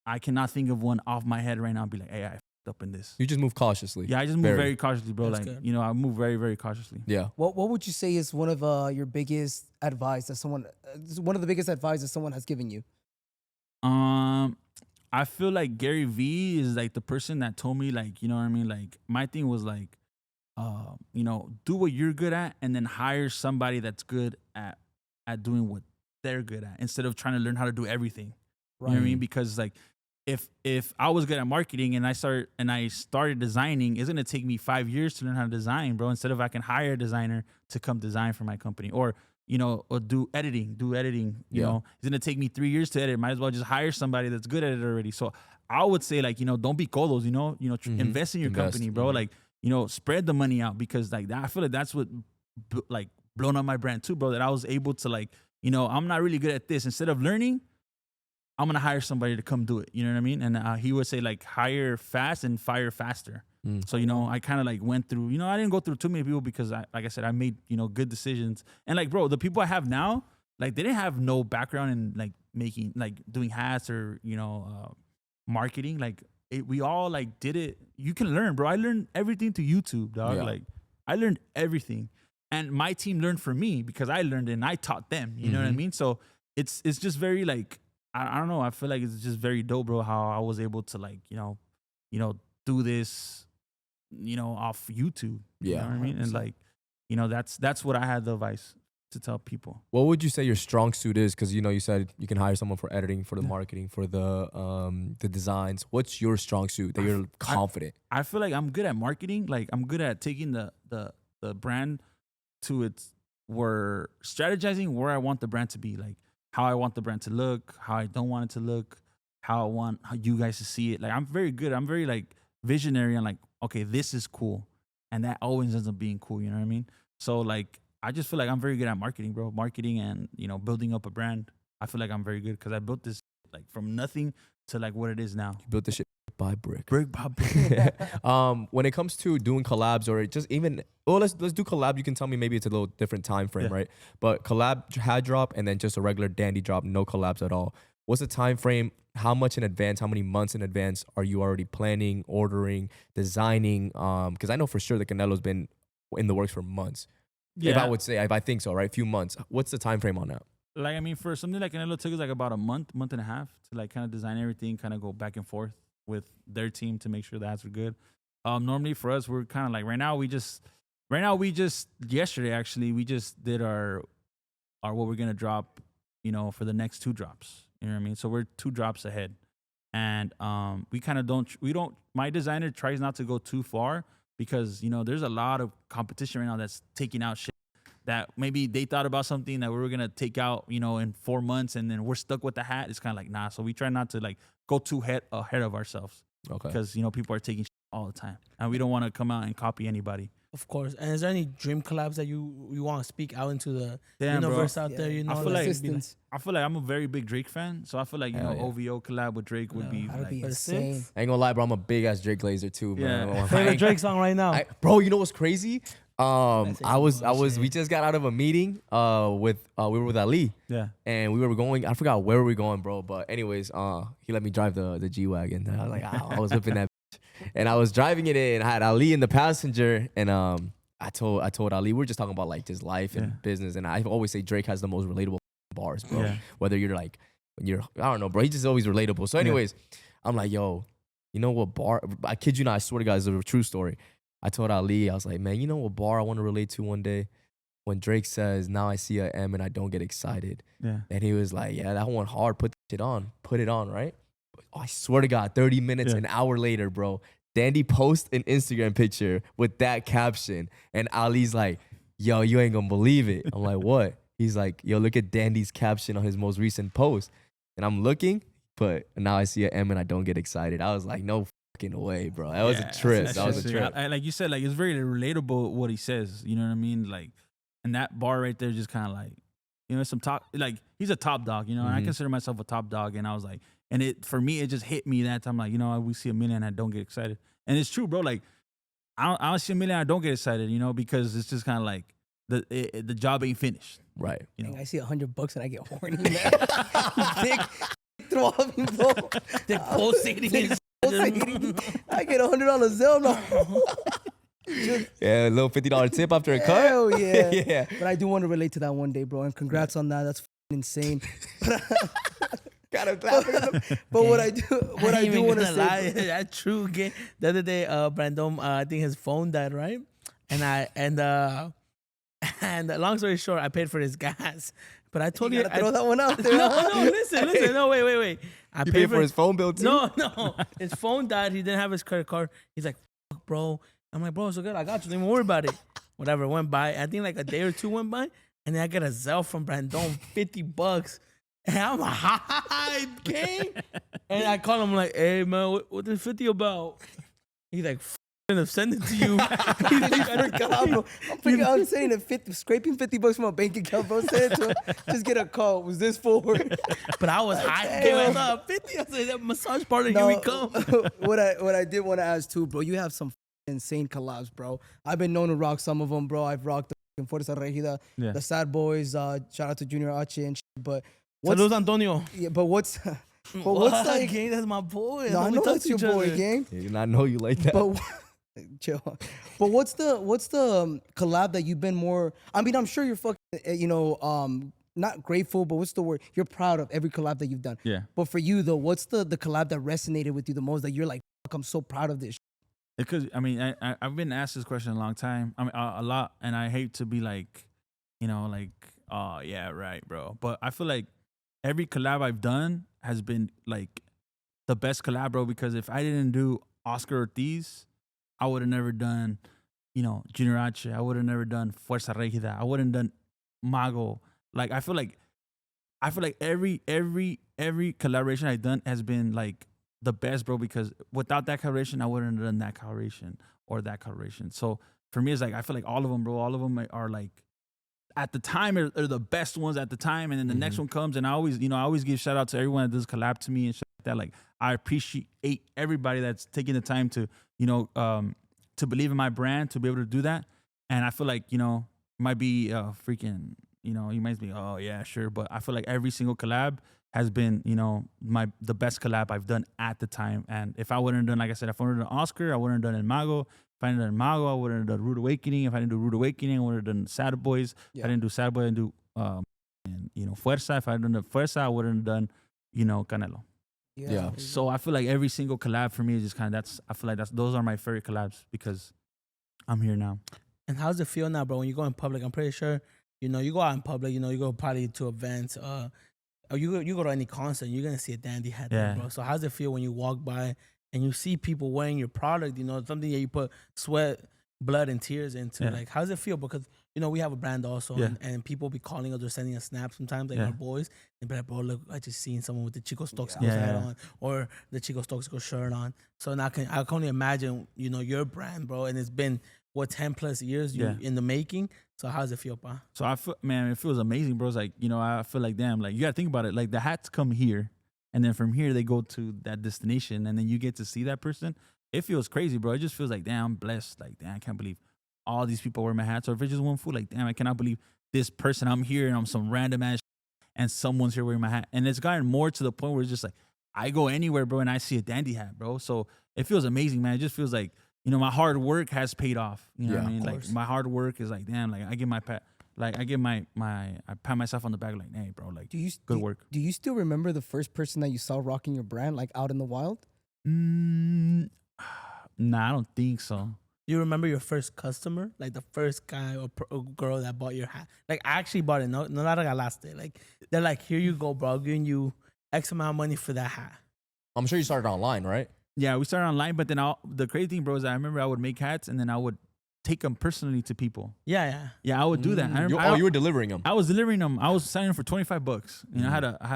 I cannot think of one off my head right now and be like, hey, I fucked up in this. You just move cautiously. Yeah, I just move very cautiously, bro. That's like, good. I move very, very cautiously. Yeah. What would you say is one of your biggest advice that one of the biggest advice that someone has given you? I feel like Gary Vee is like the person that told me, like, you know what I mean? Like, my thing was like, do what you're good at and then hire somebody that's good at doing what they're good at instead of trying to learn how to do everything. Right. You know what I mean? Because like, if I was good at marketing and I started designing, it's gonna take me 5 years to learn how to design, bro. Instead of I can hire a designer to come design for my company, or or do editing. You know, it's gonna take me 3 years to edit. Might as well just hire somebody that's good at it already. So I would say, like, don't be colos. Invest in your company, bro. Like, spread the money out because like that. I feel like that's what like blown up my brand too, bro. That I was able to like, I'm not really good at this. Instead of learning, I'm going to hire somebody to come do it. You know what I mean? And he would say, like, hire fast and fire faster. So, I kind of, like, went through, I didn't go through too many people because, like I said, I made, good decisions. And, like, bro, the people I have now, like, they didn't have no background in, like, making, like, doing hats or, marketing. Like, we all, like, did it. You can learn, bro. I learned everything to YouTube, dog. Yeah. Like, I learned everything. And my team learned from me because I learned it and I taught them. You know what I mean? So, it's just very, like, I don't know. I feel like it's just very dope, bro, how I was able to, like, do this, off YouTube. You know what I mean? 100%. And, like, that's what I had the advice to tell people. What would you say your strong suit is? Because, you said you can hire someone for editing, for the marketing, for the designs. What's your strong suit that you're confident? I feel like I'm good at marketing. Like, I'm good at taking the brand to we're strategizing where I want the brand to be. Like, how I want the brand to look, how I don't want it to look, how you guys to see it. Like, I'm very good. I'm very, like, visionary and, like, okay, this is cool. And that always ends up being cool, you know what I mean? So, like, I just feel like I'm very good at marketing, bro. Marketing and, building up a brand. I feel like I'm very good because I built this, like, from nothing to, like, what it is now. You built this shit by brick. Brick by brick. When it comes to doing collabs or just even, let's do collab. You can tell me maybe it's a little different time frame, right? But collab had drop and then just a regular dandy drop, no collabs at all. What's the time frame? How much in advance? How many months in advance are you already planning, ordering, designing? Because I know for sure that Canelo's been in the works for months. If I would say, if I think so, right? A few months. What's the time frame on that? Like, I mean, for something like Canelo, took us like about a month and a half to like kind of design everything, kind of go back and forth with their team to make sure the hats are good. Normally for us, we're kind of like right now we just yesterday actually we just did our what we're gonna drop, you know, for the next 2 drops. You know what I mean? So we're 2 drops ahead, and we kind of don't. My designer tries not to go too far because, you know, there's a lot of competition right now that's taking out shit that maybe they thought about something that we were gonna take out, you know, in 4 months, and then we're stuck with the hat. It's kind of like, nah. So we try not to like go too ahead of ourselves. Okay. Because, you know, people are taking shit all the time, and we don't want to come out and copy anybody. Of course. And is there any dream collabs that you want to speak out into the Damn, universe bro. out there? You know, I feel like Resistance. I'm a very big Drake fan, so I feel like, you know, yeah. OVO collab with Drake would be That'd like, be For the insane. Six? I ain't gonna lie, bro. I'm a big ass Drake Glazer too, man. Yeah. Favorite Drake song right now? Bro, you know what's crazy? That's I was, bullshit. we just got out of a meeting, we were with Ali, yeah. and we were going. I forgot where we were going, bro. But anyways, he let me drive the G wagon. I was like, I was whipping that, bitch. And I was driving it in. I had Ali in the passenger, and I told Ali, we were just talking about like just life and business, and I always say Drake has the most relatable bars, bro. Yeah. Whether you're like, when you're, I don't know, bro. He's just always relatable. So, anyways, I'm like, yo, you know what bar? I kid you not. I swear to God, it's a true story. I told Ali, I was like, man, you know what bar I want to relate to one day? When Drake says, now I see a M and I don't get excited. Yeah. And he was like, yeah, that one hard. Put it on, right? Oh, I swear to God, 30 minutes, an hour later, bro, Dandy posts an Instagram picture with that caption. And Ali's like, yo, you ain't gonna believe it. I'm like, what? He's like, yo, look at Dandy's caption on his most recent post. And I'm looking, but now I see a M and I don't get excited. I was like, no fucking way, bro. That was a trip. That was a trip. I, like you said, like, it's very relatable what he says. You know what I mean? Like, and that bar right there just kind of like, you know, some top, like, he's a top dog, you know, and I consider myself a top dog. And I was like, and for me, it just hit me that time. Like, you know, we see a million and I don't get excited. And it's true, bro. Like, I don't see a million, I don't get excited, you know, because it's just kind of like the job ain't finished. Right. You know, I see $100 and I get horny, man. Dick throbbing, bro. Dick pulsating. I get $100 Zell now. Yeah, a little $50 tip after a cut. Hell yeah. Yeah. But I do want to relate to that one day, bro. And congrats on that. That's insane. Gotta clap it up. But what I do want to lie. say, That's true. Again, the other day, Brandon, I think his phone died, right? And long story short, I paid for his gas. But I told you, throw that one out there. no, listen. No, wait. I You paid for his phone bill too? No. His phone died. He didn't have his credit card. He's like, fuck, bro. I'm like, bro, it's so good. I got you. Don't even worry about it. Whatever. Went by. I think like a day or two went by. And then I get a Zelle from Brandon, $50. And I'm like, hi, gang. And I call him like, hey, man, what this 50 about? He's like, I'm sending it to you. I forgot, bro. I'm saying that scraping $50 from my bank account, bro. Say it to him. Just get a call. Was this for? But I was high. Gave up 50. I said, that massage parlor, here we come. What I did want to ask too, bro. You have some insane collabs, bro. I've been known to rock some of them, bro. I've rocked the Fuerza Regida, the Sad Boys. Shout out to Junior H and shit. But Saludos, Antonio. Yeah, but what's like? Gang, that's my boy. No, I know that's your boy, gang. He did not know you like that. But chill. But what's the collab that you've been more? I mean, I'm sure you're fucking, not grateful, but what's the word? You're proud of every collab that you've done. Yeah. But for you though, what's the collab that resonated with you the most? That you're like, fuck, I'm so proud of this. Because I mean, I've been asked this question a long time. I mean, a lot, and I hate to be like, you know, like, oh yeah, right, bro. But I feel like every collab I've done has been like the best collab, bro. Because if I didn't do Oscar Ortiz, I would have never done, you know, Junior H. I would have never done Fuerza Regida. I wouldn't done Mago. Like I feel like every collaboration I've done has been like the best, bro, because without that collaboration, I wouldn't have done that collaboration or that collaboration. So for me, it's like, I feel like all of them, bro, all of them are like, at the time are the best ones at the time. And then the next one comes, and I always give shout out to everyone that does collab to me and shit like that. Like, I appreciate everybody that's taking the time to, you know, to believe in my brand, to be able to do that. And I feel like, you know, it might be freaking, you know, you might be, oh yeah, sure. But I feel like every single collab has been, you know, the best collab I've done at the time. And if I wouldn't have done, like I said, if I wouldn't have done Oscar, I wouldn't have done El Mago. If I didn't done Mago, I wouldn't have done Rude Awakening. If I didn't do Rude Awakening, I would have done Sad Boys. If I didn't do Sad Boy, I didn't do, and, you know, Fuerza. If I hadn't done Fuerza, I wouldn't have done, you know, Canelo. Yeah. So I feel like every single collab for me is just kind of, I feel like those are my favorite collabs because I'm here now. And how's it feel now, bro? When you go in public, I'm pretty sure, you know, you go out in public, you know, you go probably to events, or you go to any concert, you're gonna see a dandy hat there, bro. So how's it feel when you walk by and you see people wearing your product? You know, something that you put sweat, blood, and tears into. Like, how's it feel? Because you know we have a brand also, and people be calling us or sending us snaps sometimes, like our boys, and be like, bro, look, I just seen someone with the Chicos Toxicos hat on, or the Chicos Toxicos shirt on. So now I can only imagine, you know, your brand, bro, and it's been what 10 plus years in the making. So how's it feel, pa? So I feel, man, it feels amazing, bro. It's like, you know, I feel like, damn, like you gotta think about it. Like the hats come here, and then from here they go to that destination, and then you get to see that person. It feels crazy, bro. It just feels like, damn, I'm blessed. Like, damn, I can't believe all these people wear my hats. Or if it's just one food, like, damn, I cannot believe this person. I'm here and I'm some random ass and someone's here wearing my hat. And it's gotten more to the point where it's just like, I go anywhere, bro, and I see a dandy hat, bro. So it feels amazing, man. It just feels like, you know, my hard work has paid off. You know what I mean? Like my hard work is like, damn, like I get my pat, like I pat myself on the back, like, hey, bro, like good work. Do you still remember the first person that you saw rocking your brand, like out in the wild? Nah, I don't think so. You remember your first customer, like the first guy or girl that bought your hat? Like I actually bought it. No la regalaste. Like they're like, here you go, bro. I'm giving you X amount of money for that hat. I'm sure you started online, right? Yeah, we started online, but then the crazy thing, bro, is I remember I would make hats and then I would take them personally to people. Yeah. Yeah, I would do that. I remember, you were delivering them. I was delivering them. I was selling them for $25. You know, I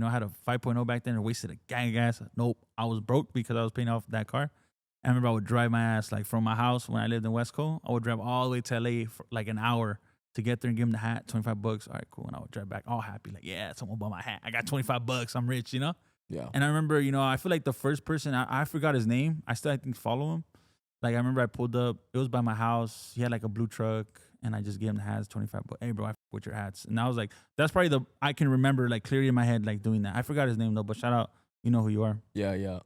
had a 5.0 back then and wasted a gang of gas. Nope, I was broke because I was paying off that car. I remember I would drive my ass like from my house when I lived in West Coast. I would drive all the way to LA for like an hour to get there and give them the hat, $25. All right, cool. And I would drive back all happy, like, yeah, someone bought my hat. I got $25. I'm rich, you know? Yeah. And I remember, you know, I feel like the first person, I forgot his name. I still, I think, follow him. Like, I remember I pulled up. It was by my house. He had like a blue truck. And I just gave him the hats, $25. Hey, bro, I f with your hats. And I was like, that's probably I can remember like clearly in my head, like doing that. I forgot his name though, but shout out, you know who you are. Yeah.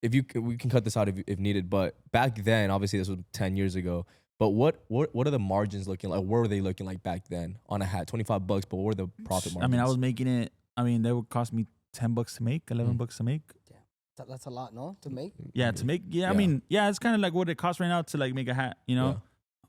We can cut this out if needed, but back then, obviously this was 10 years ago. But what are the margins looking like? Where were they looking like back then on a hat? $25, but what were the profit margins? I mean, I was making it. I mean, they would cost me $10 to make, $11 to make. Yeah, that's a lot, no, to make. Yeah, to make. Yeah, I mean, yeah, it's kind of like what it costs right now to like make a hat, you know. Yeah.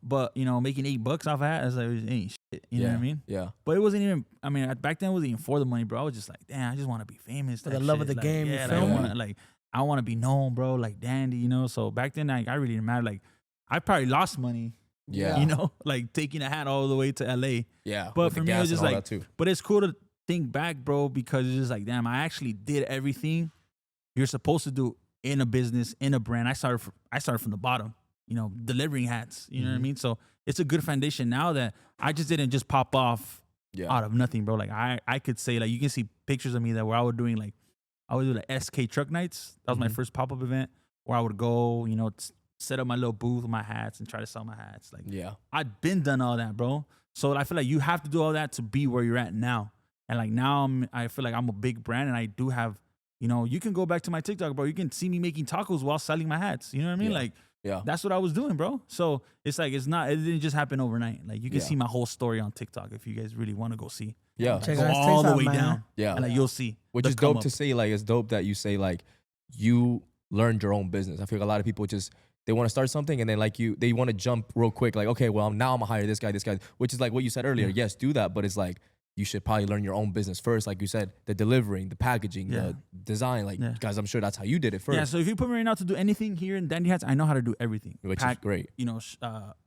But you know, making $8 off a hat is like it ain't shit. You know what I mean? Yeah. But it wasn't even. I mean, back then it wasn't even for the money, bro. I was just like, damn, I just want to be famous. For the love of the like, game, yeah, you feel me? Like, I want to be known, bro. Like dandy, you know. So back then, like, I really didn't matter. Like, I probably lost money. Yeah. You know, like taking a hat all the way to LA. Yeah. But for me, it was just like. But it's cool to think back, bro, because it's just like, damn, I actually did everything you're supposed to do in a business, in a brand. I started from the bottom, you know, delivering hats. You know what I mean? So it's a good foundation now that I just didn't just pop off out of nothing, bro. Like I could say, like, you can see pictures of me that where I would do like SK truck nights. That was my first pop-up event where I would go, you know, set up my little booth with my hats and try to sell my hats. Like, I'd been done all that, bro. So I feel like you have to do all that to be where you're at now. And like now I feel like I'm a big brand and I do have, you know, you can go back to my TikTok, bro. You can see me making tacos while selling my hats. You know what I mean? Like, that's what I was doing, bro. So it's like, it didn't just happen overnight. Like, you can see my whole story on TikTok if you guys really want to go see. Yeah. Like, go all the way down. Yeah. And like, you'll see. Which is dope to say. Like, it's dope that you say, like, you learned your own business. I feel like a lot of people just, they want to start something and then like they want to jump real quick. Like, okay, well, now I'm going to hire this guy, which is like what you said earlier. Yes, do that. But it's like, you should probably learn your own business first. Like you said, the delivering, the packaging, the design. Like, guys, I'm sure that's how you did it first. Yeah, so if you put me right now to do anything here in Dandy Hats, I know how to do everything. Which is great. You know,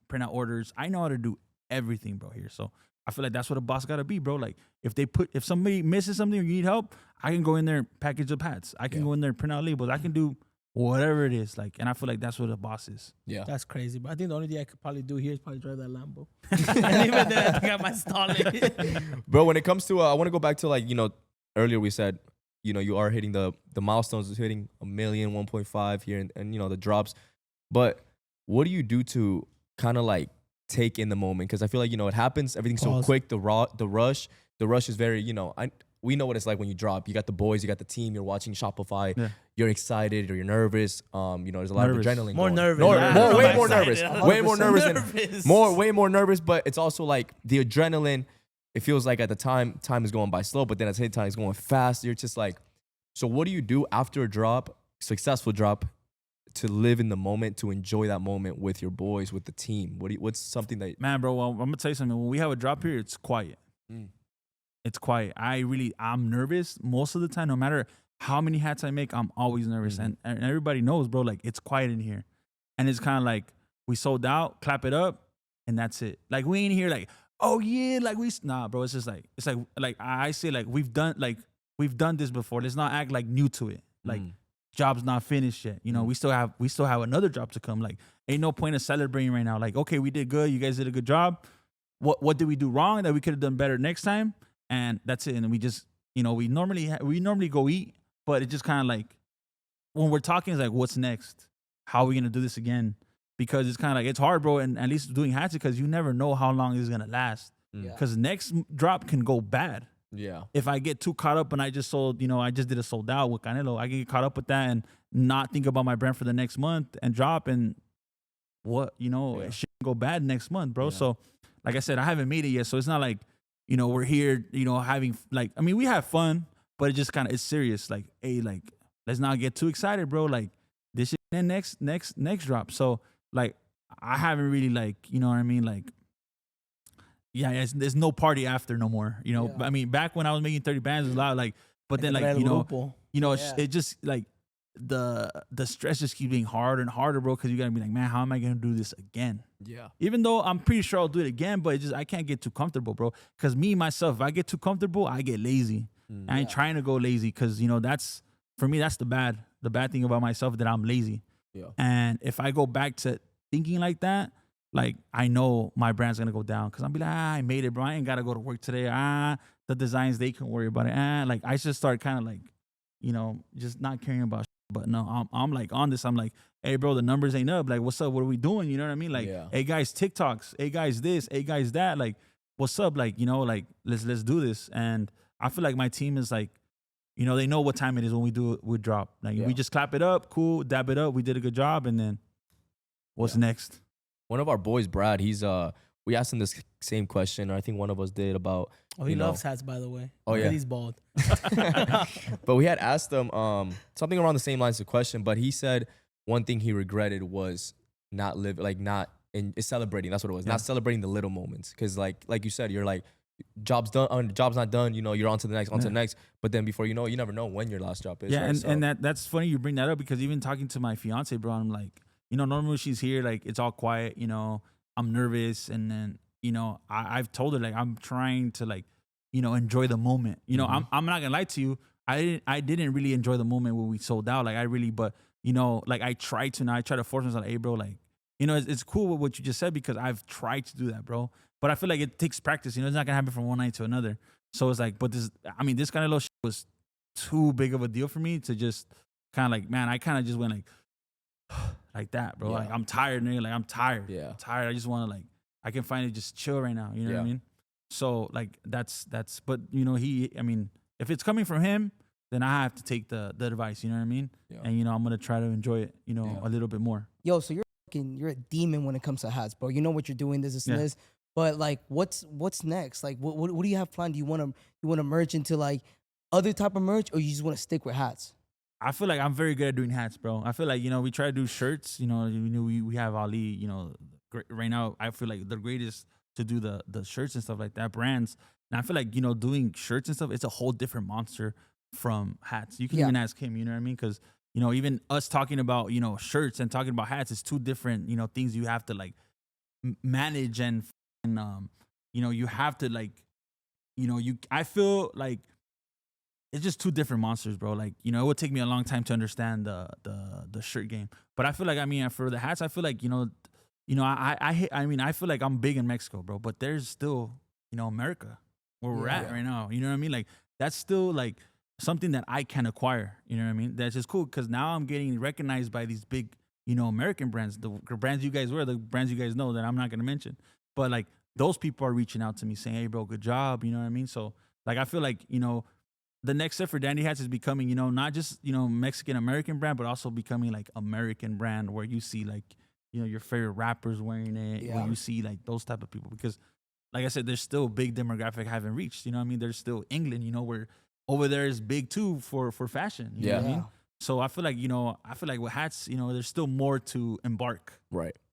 print out orders. I know how to do everything, bro, here. So I feel like that's what a boss got to be, bro. Like, if somebody misses something or you need help, I can go in there and package up hats. I can go in there and print out labels. I can do whatever it is. Like, and I feel like that's what a boss is. Yeah. That's crazy. But I think the only thing I could probably do here is probably drive that Lambo. And even then, I think I might stall it. Bro, when it comes to, I want to go back to, like, you know, earlier we said, you know, you are hitting the milestones, is hitting 1 million, 1.5 here and, you know, the drops. But what do you do to kind of like take in the moment? Because I feel like, you know, it happens, everything's so quick, the rush is very, you know, we know what it's like when you drop. You got the boys, you got the team, you're watching Shopify, Yeah. you're excited or you're nervous. You know, there's a lot Nervous. of adrenaline. More going. nervous. More, Yeah. more, way I'm more excited. nervous. Way more nervous. Nervous. Way more nervous, but it's also like the adrenaline. It feels like at the time is going by slow, but then at the same time it's going fast. You're just like, so what do you do after a drop, successful drop, to live in the moment, to enjoy that moment with your boys, with the team? What's something that Man, bro, well, I'm gonna tell you something. When we have a drop here, it's quiet. It's quiet. I'm nervous most of the time. No matter how many hats I make, I'm always nervous. And everybody knows, bro, like it's quiet in here. And it's kind of like we sold out, clap it up, and that's it. Like we ain't here like, oh yeah, like nah, bro. It's just like I say like we've done this before. Let's not act like new to it. Like job's not finished yet. You know, we still have another job to come. Like ain't no point of celebrating right now. Like, okay, we did good. You guys did a good job. What did we do wrong that we could have done better next time? And that's it. And we just, you know, we normally go eat, but it just kind of like when we're talking, it's like, what's next? How are we gonna do this again? Because it's kind of like it's hard, bro. And at least doing hats because you never know how long this is gonna last. Because next drop can go bad. Yeah. If I get too caught up and I just did a sold out with Canelo, I can get caught up with that and not think about my brand for the next month and drop and it should go bad next month, bro. So like I said, I haven't made it yet. So it's not like, you know, we're here, you know, having like, I mean, we have fun, but it just kind of, it's serious. Like, hey, like, let's not get too excited, bro. Like this shit and next drop. So like, I haven't really like, you know what I mean? Like, yeah, there's no party after no more, you know. I mean, back when I was making 30 bands, it was a lot like, but then like, it just like the stress just keeps being harder and harder, bro. Cause you gotta be like, man, how am I gonna do this again? Yeah. Even though I'm pretty sure I'll do it again, but I can't get too comfortable, bro. Cause myself, if I get too comfortable, I get lazy. I ain't trying to go lazy. Cause you know, for me, that's the bad thing about myself, that I'm lazy. Yeah. And if I go back to thinking like that, like I know my brand's gonna go down because I'll be like, I made it, bro. I ain't gotta go to work today. The designs, they can worry about it. Like I should start kind of like, you know, just not caring about shit. But no, I'm like on this. I'm like, hey bro, the numbers ain't up. Like, what's up? What are we doing? You know what I mean? Like, hey guys, TikToks, hey guys this, hey guys that. Like, what's up? Like, you know, like let's do this. And I feel like my team is like, you know, they know what time it is when we drop. Like we just clap it up, cool, dab it up. We did a good job, and then what's next? One of our boys, Brad, we asked him this same question, or I think one of us did about. Oh, he loves hats, by the way. Oh yeah, he's bald. But we had asked him something around the same lines of question, but he said one thing he regretted was not celebrating. That's what it was. Not celebrating the little moments, because like you said, you're like, job's done, job's not done. You know, you're on to the next, But then before you know, you never know when your last job is. Yeah, right? and that's funny you bring that up, because even talking to my fiance, bro, I'm like, you know, normally she's here, like it's all quiet, you know, I'm nervous. And then, you know, I've told her like, I'm trying to like, you know, enjoy the moment. You know, I'm not gonna lie to you. I didn't really enjoy the moment when we sold out. Like but you know, like I try to force myself, like, hey bro, like, you know, it's cool with what you just said, because I've tried to do that, bro. But I feel like it takes practice, you know, it's not gonna happen from one night to another. So it's like, but this kind of little shit was too big of a deal for me to just kind of like, man, I kind of just went like that, bro. Like I'm tired, nigga. Like I'm tired. Yeah. I'm tired. I just want to I can finally just chill right now. You know what I mean? So like that's, but you know, if it's coming from him, then I have to take the advice, you know what I mean? Yeah. And you know, I'm going to try to enjoy it, you know, a little bit more. Yo, so you're a demon when it comes to hats, bro. You know what you're doing, this and this. But like what's next? Like what do you have planned? Do you want to merge into like other type of merch, or you just want to stick with hats? I feel like I'm very good at doing hats, bro. I feel like, you know, we try to do shirts. You know, we have Ali, you know, right now I feel like the greatest to do the shirts and stuff like that, brands. And I feel like, you know, doing shirts and stuff, it's a whole different monster from hats. You can even ask him, you know what I mean? Because, you know, even us talking about, you know, shirts and talking about hats is two different, you know, things you have to like manage and you know, you have to like, you know, I feel like it's just two different monsters, bro. Like, you know, it would take me a long time to understand the shirt game. But I feel like, I mean, for the hats, I feel like, you know, I feel like I'm big in Mexico, bro. But there's still, you know, America where we're at right now. You know what I mean? Like, that's still like something that I can acquire. You know what I mean? That's just cool, because now I'm getting recognized by these big, you know, American brands, the brands you guys wear, the brands you guys know that I'm not gonna mention. But like, those people are reaching out to me saying, hey, bro, good job. You know what I mean? So like, I feel like, you know, the next step for Dandy Hats is becoming, you know, not just, you know, Mexican American brand, but also becoming like American brand where you see like, you know, your favorite rappers wearing it, where you see like those type of people. Because like I said, there's still a big demographic I haven't reached. You know what I mean? There's still England, you know, where over there is big too for fashion. You know what I mean? So I feel like, you know, with hats, you know, there's still more to embark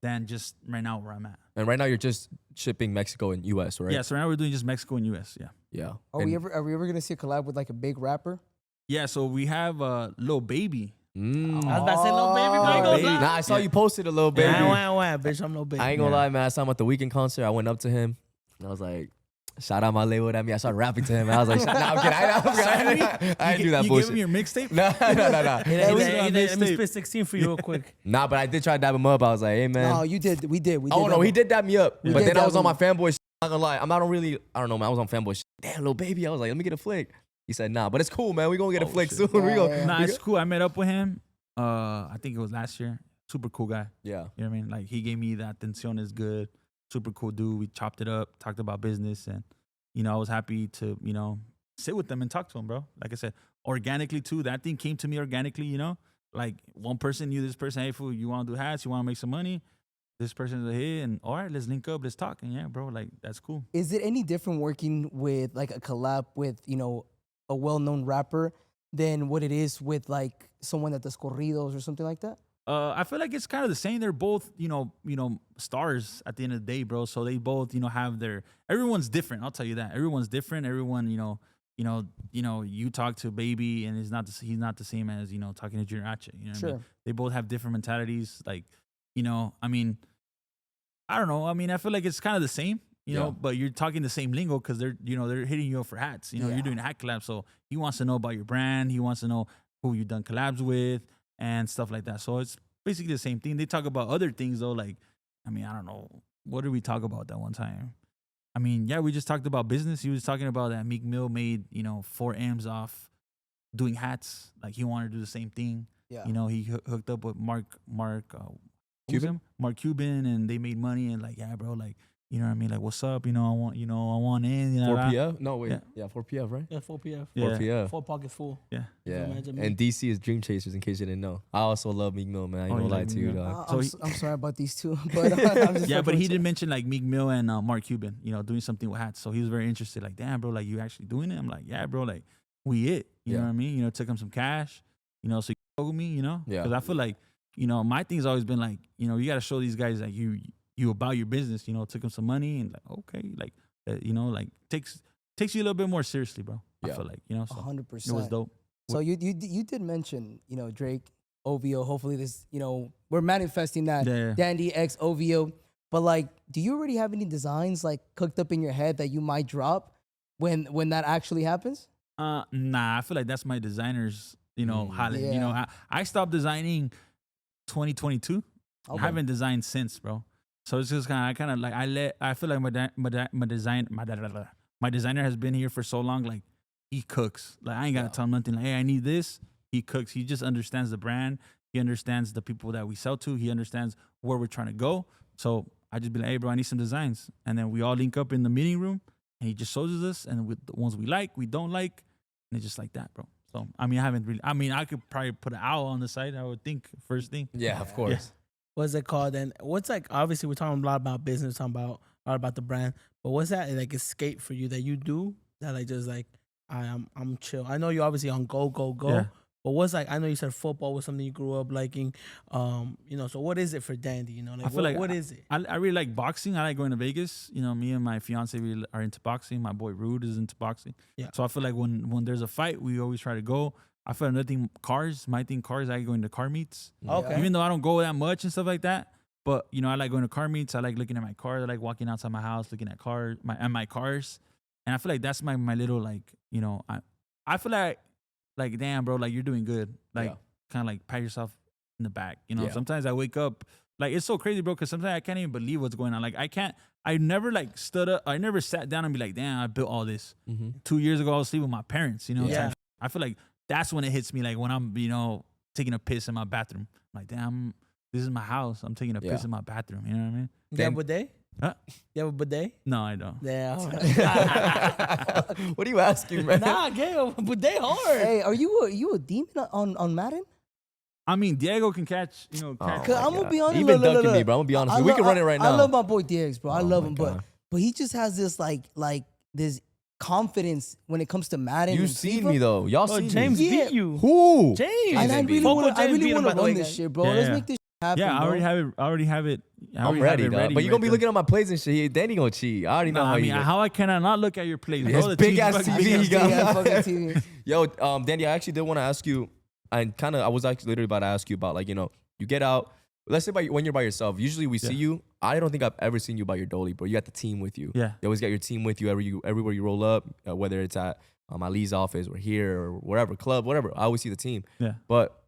than just right now where I'm at. And right now you're just shipping Mexico and US, right? Yeah, so right now we're doing just Mexico and US, Yeah. Are we ever gonna see a collab with like a big rapper? Yeah, so we have Lil Baby. I was about to say Lil Baby. Lil Lil Baby. Baby. Nah, I saw you posted a little baby. Bitch, I'm Lil Baby. I ain't gonna lie, man. I saw him at the Weekend concert. I went up to him and I was like, shout out my label. I started rapping to him. I was like, nah, I'm kidding. I didn't do that You bullshit. gave him your mixtape? No. Let me spit 16 for you real quick. Nah, but I did try to dab him up. I was like, hey, man. No, you did. We did. Oh, no, he did dab me up. But then I was on my dab fanboy shit. I'm not gonna lie. I don't know, man. I was on fanboy shit. Damn, Lil Baby. I was like, let me get a flick. He said, nah, but it's cool, man. We gonna get a flick soon. We gonna, Nah, it's cool. I met up with him. I think it was last year. Super cool guy. Yeah. You know what I mean? Like, he gave me that atención is good. Super cool dude. We chopped it up, talked about business, and, you know, I was happy to, you know, sit with them and talk to him, bro. Like I said, organically, too. That thing came to me organically, you know? Like, one person knew this person, hey, fool, you want to do hats? You want to make some money? This person's like, hey, and all right, let's link up, let's talk. And yeah, bro, like, that's cool. Is it any different working with like a collab with, you know, a well-known rapper than what it is with like someone that does corridos or something like that? I feel like it's kind of the same. They're both, you know, stars at the end of the day, bro. So they both, you know, have their. Everyone's different. I'll tell you that. Everyone's different. Everyone, you talk to Baby, and he's not the same as, you know, talking to Junior H. You know what I mean? They both have different mentalities. Like, you know, I mean, I don't know. I mean, I feel like it's kind of the same. You know, but you're talking the same lingo because they're hitting you up for hats. You know, you're doing a hat collab, so he wants to know about your brand. He wants to know who you've done collabs with and stuff like that. So it's basically the same thing. They talk about other things though, like, I mean, I don't know. What did we talk about that one time? I mean, yeah, we just talked about business. He was talking about that Meek Mill made, you know, 4 M's off doing hats. Like, he wanted to do the same thing. Yeah. You know, he hooked up with Mark Cuban, and they made money, and like, yeah, bro, like, you know what I mean? Like, what's up? You know, I want in. You know, 4PF? No, wait. Yeah, 4PF, right? Yeah, 4PF. Yeah. 4PF. 4 pockets full. Yeah. And DC is Dream Chasers, in case you didn't know. I also love Meek Mill, man. I ain't gonna lie to you, dog. I'm sorry about these two. But I'm just but he did mention like Meek Mill and Mark Cuban, you know, doing something with hats. So he was very interested. Like, damn, bro, like, you actually doing it? I'm like, yeah, bro, like, we it. You know what I mean? You know, took him some cash, you know, so you fuck with me, you know? Yeah. Because I feel like, you know, my thing's always been like, you know, you got to show these guys like you about your business, you know. Took him some money and like, okay, like, you know, like takes you a little bit more seriously, bro. I feel like, you know, so 100%. it was dope. So you did mention, you know, Drake, OVO. Hopefully this, you know, we're manifesting that Dandy X OVO. But like, do you already have any designs like cooked up in your head that you might drop when that actually happens? Nah, I feel like that's my designer's, you know, highlight. You know, I stopped designing 2022. I haven't designed since, bro. So it's just I feel like my designer has been here for so long. Like, he cooks. Like, I ain't gotta tell him nothing. Like, hey, I need this. He cooks. He just understands the brand. He understands the people that we sell to. He understands where we're trying to go. So I just be like, hey, bro, I need some designs. And then we all link up in the meeting room, and he just shows us, and with the ones we like, we don't like, and it's just like that, bro. So I mean, I could probably put an owl on the site, I would think, first thing. Yeah, of course. Yeah. What's it called? And what's like, obviously we're talking a lot about business, talking about a lot about the brand, but what's that like escape for you that you do that like just like I'm chill? I know you're obviously on go, but what's like, I know you said football was something you grew up liking, you know, so what is it for Dandy? You know, like, what is it? I really like boxing. I like going to Vegas. You know, me and my fiance, we are into boxing. My boy Rude is into boxing. Yeah. So I feel like when there's a fight, we always try to go. I feel another thing, cars. My thing, cars. I like going to car meets. Okay. Even though I don't go that much and stuff like that, but you know, I like going to car meets. I like looking at my cars. I like walking outside my house, looking at my cars, and I feel like that's my little, like, you know, I feel like damn, bro, like, you're doing good. Like, kind of like pat yourself in the back. You know, sometimes I wake up, like, it's so crazy, bro, because sometimes I can't even believe what's going on. Like, I never like stood up. I never sat down and be like, damn, I built all this. 2 years ago, I was sleeping with my parents. You know, I feel like that's when it hits me, like when I'm, you know, taking a piss in my bathroom. I'm like, damn, This is my house. I'm taking a piss in my bathroom. You know what I mean? You have a bidet? Huh? You have a bidet? No, I don't. Yeah. What are you asking, man? Nah, get a bidet hard. Hey, are you a demon on Madden? I mean, Diego can catch, you know, catch. Cause I'm gonna be honest. He been look, dunking me, bro. I'm gonna be honest. We can run it right now. I love my boy Diggs, bro. I love my him, God. but he just has this like this confidence when it comes to Madden. You've and seen FIFA. me though. Y'all Oh, seen James me. Yeah. beat you. Who? James. And I really Foco want James beat him, to by the way, run this guys. shit, bro. Yeah, Let's yeah. make this shit happen. Yeah, I bro. already have it. I'm ready, dog. But you're gonna be looking at my plays and shit. Danny gonna cheat. I already know how I mean, you. how I cannot not look at your plays, bro? His The big TV's ass fucking TV big he ass got. Yeah, fucking TV. Yo, Danny, I actually did want to ask you, and I was actually literally about to ask you about, like, you know, you get out. Let's say when you're by yourself. Usually we see you. I don't think I've ever seen you by your dolly, bro. You got the team with you. Yeah. You always got your team with you everywhere you roll up, whether it's at Ali's office or here or wherever, club, whatever. I always see the team. Yeah. But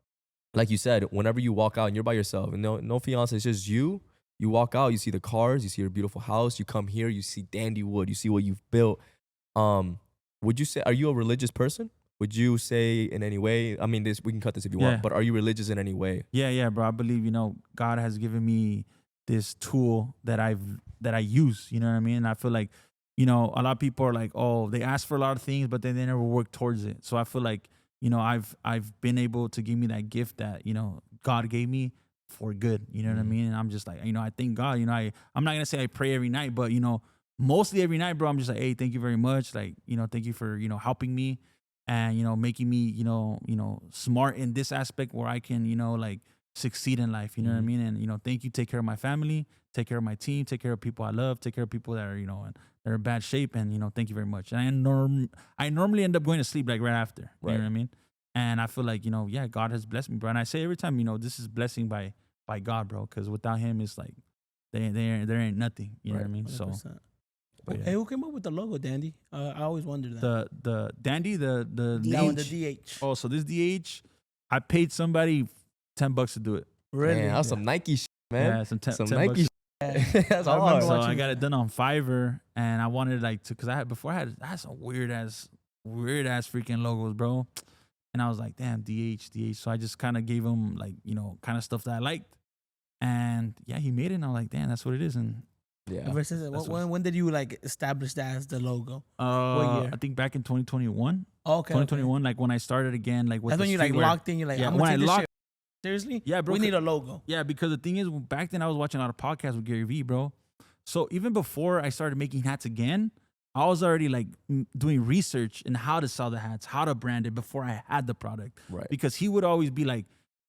like you said, whenever you walk out and you're by yourself and no fiance, it's just you. You walk out, you see the cars, you see your beautiful house. You come here, you see Dandywood, you see what you've built. Would you say, are you a religious person? Would you say in any way? I mean, we can cut this if you want, but are you religious in any way? Yeah, bro. I believe, you know, God has given me this tool that I use. You know what I mean? And I feel like, you know, a lot of people are like, oh, they ask for a lot of things, but then they never work towards it. So I feel like, you know, I've been able to give me that gift that, you know, God gave me for good. You know what I mean? And I'm just like, you know, I thank God. You know, I'm not gonna say I pray every night, but, you know, mostly every night, bro, I'm just like, hey, thank you very much. Like, you know, thank you for, you know, helping me. And, you know, making me, you know, smart in this aspect where I can, you know, like succeed in life. You know what I mean? And, you know, thank you. Take care of my family, take care of my team, take care of people I love, take care of people that are, you know, that are in bad shape. And, you know, thank you very much. And I normally end up going to sleep like right after. You know what I mean? And I feel like, you know, yeah, God has blessed me, bro. And I say every time, you know, this is blessing by God, bro. Because without him, it's like there ain't nothing. You know what I mean? 100%. So. Yeah. Hey, who came up with the logo, Dandy? I always wondered that. The Dandy, the DH. Oh, so this DH, I paid somebody $10 to do it. Really? Man, that's some Nike shit, man. Yeah, some some 10 Nike bucks. shit. That's I hard. remember So watching- I got it done on Fiverr, and I wanted like to, cause I had some weird ass freaking logos, bro. And I was like, damn, DH. So I just kind of gave him like, you know, kind of stuff that I liked, and yeah, he made it. And I was like, damn, that's what it is. And Yeah. Ever since, when did you like establish that as the logo? what year? I think back in 2021. Oh, okay. 2021, like when I started again, like with That's the when you like streetwear. locked in. You're like, Yeah, I'm when gonna I take this locked- shit. Seriously? Yeah, bro. We need a logo. Yeah, because the thing is, back then I was watching a lot of podcasts with Gary Vee, bro. So even before I started making hats again, I was already like doing research in how to sell the hats, how to brand it before I had the product. Right. Because he would always be like,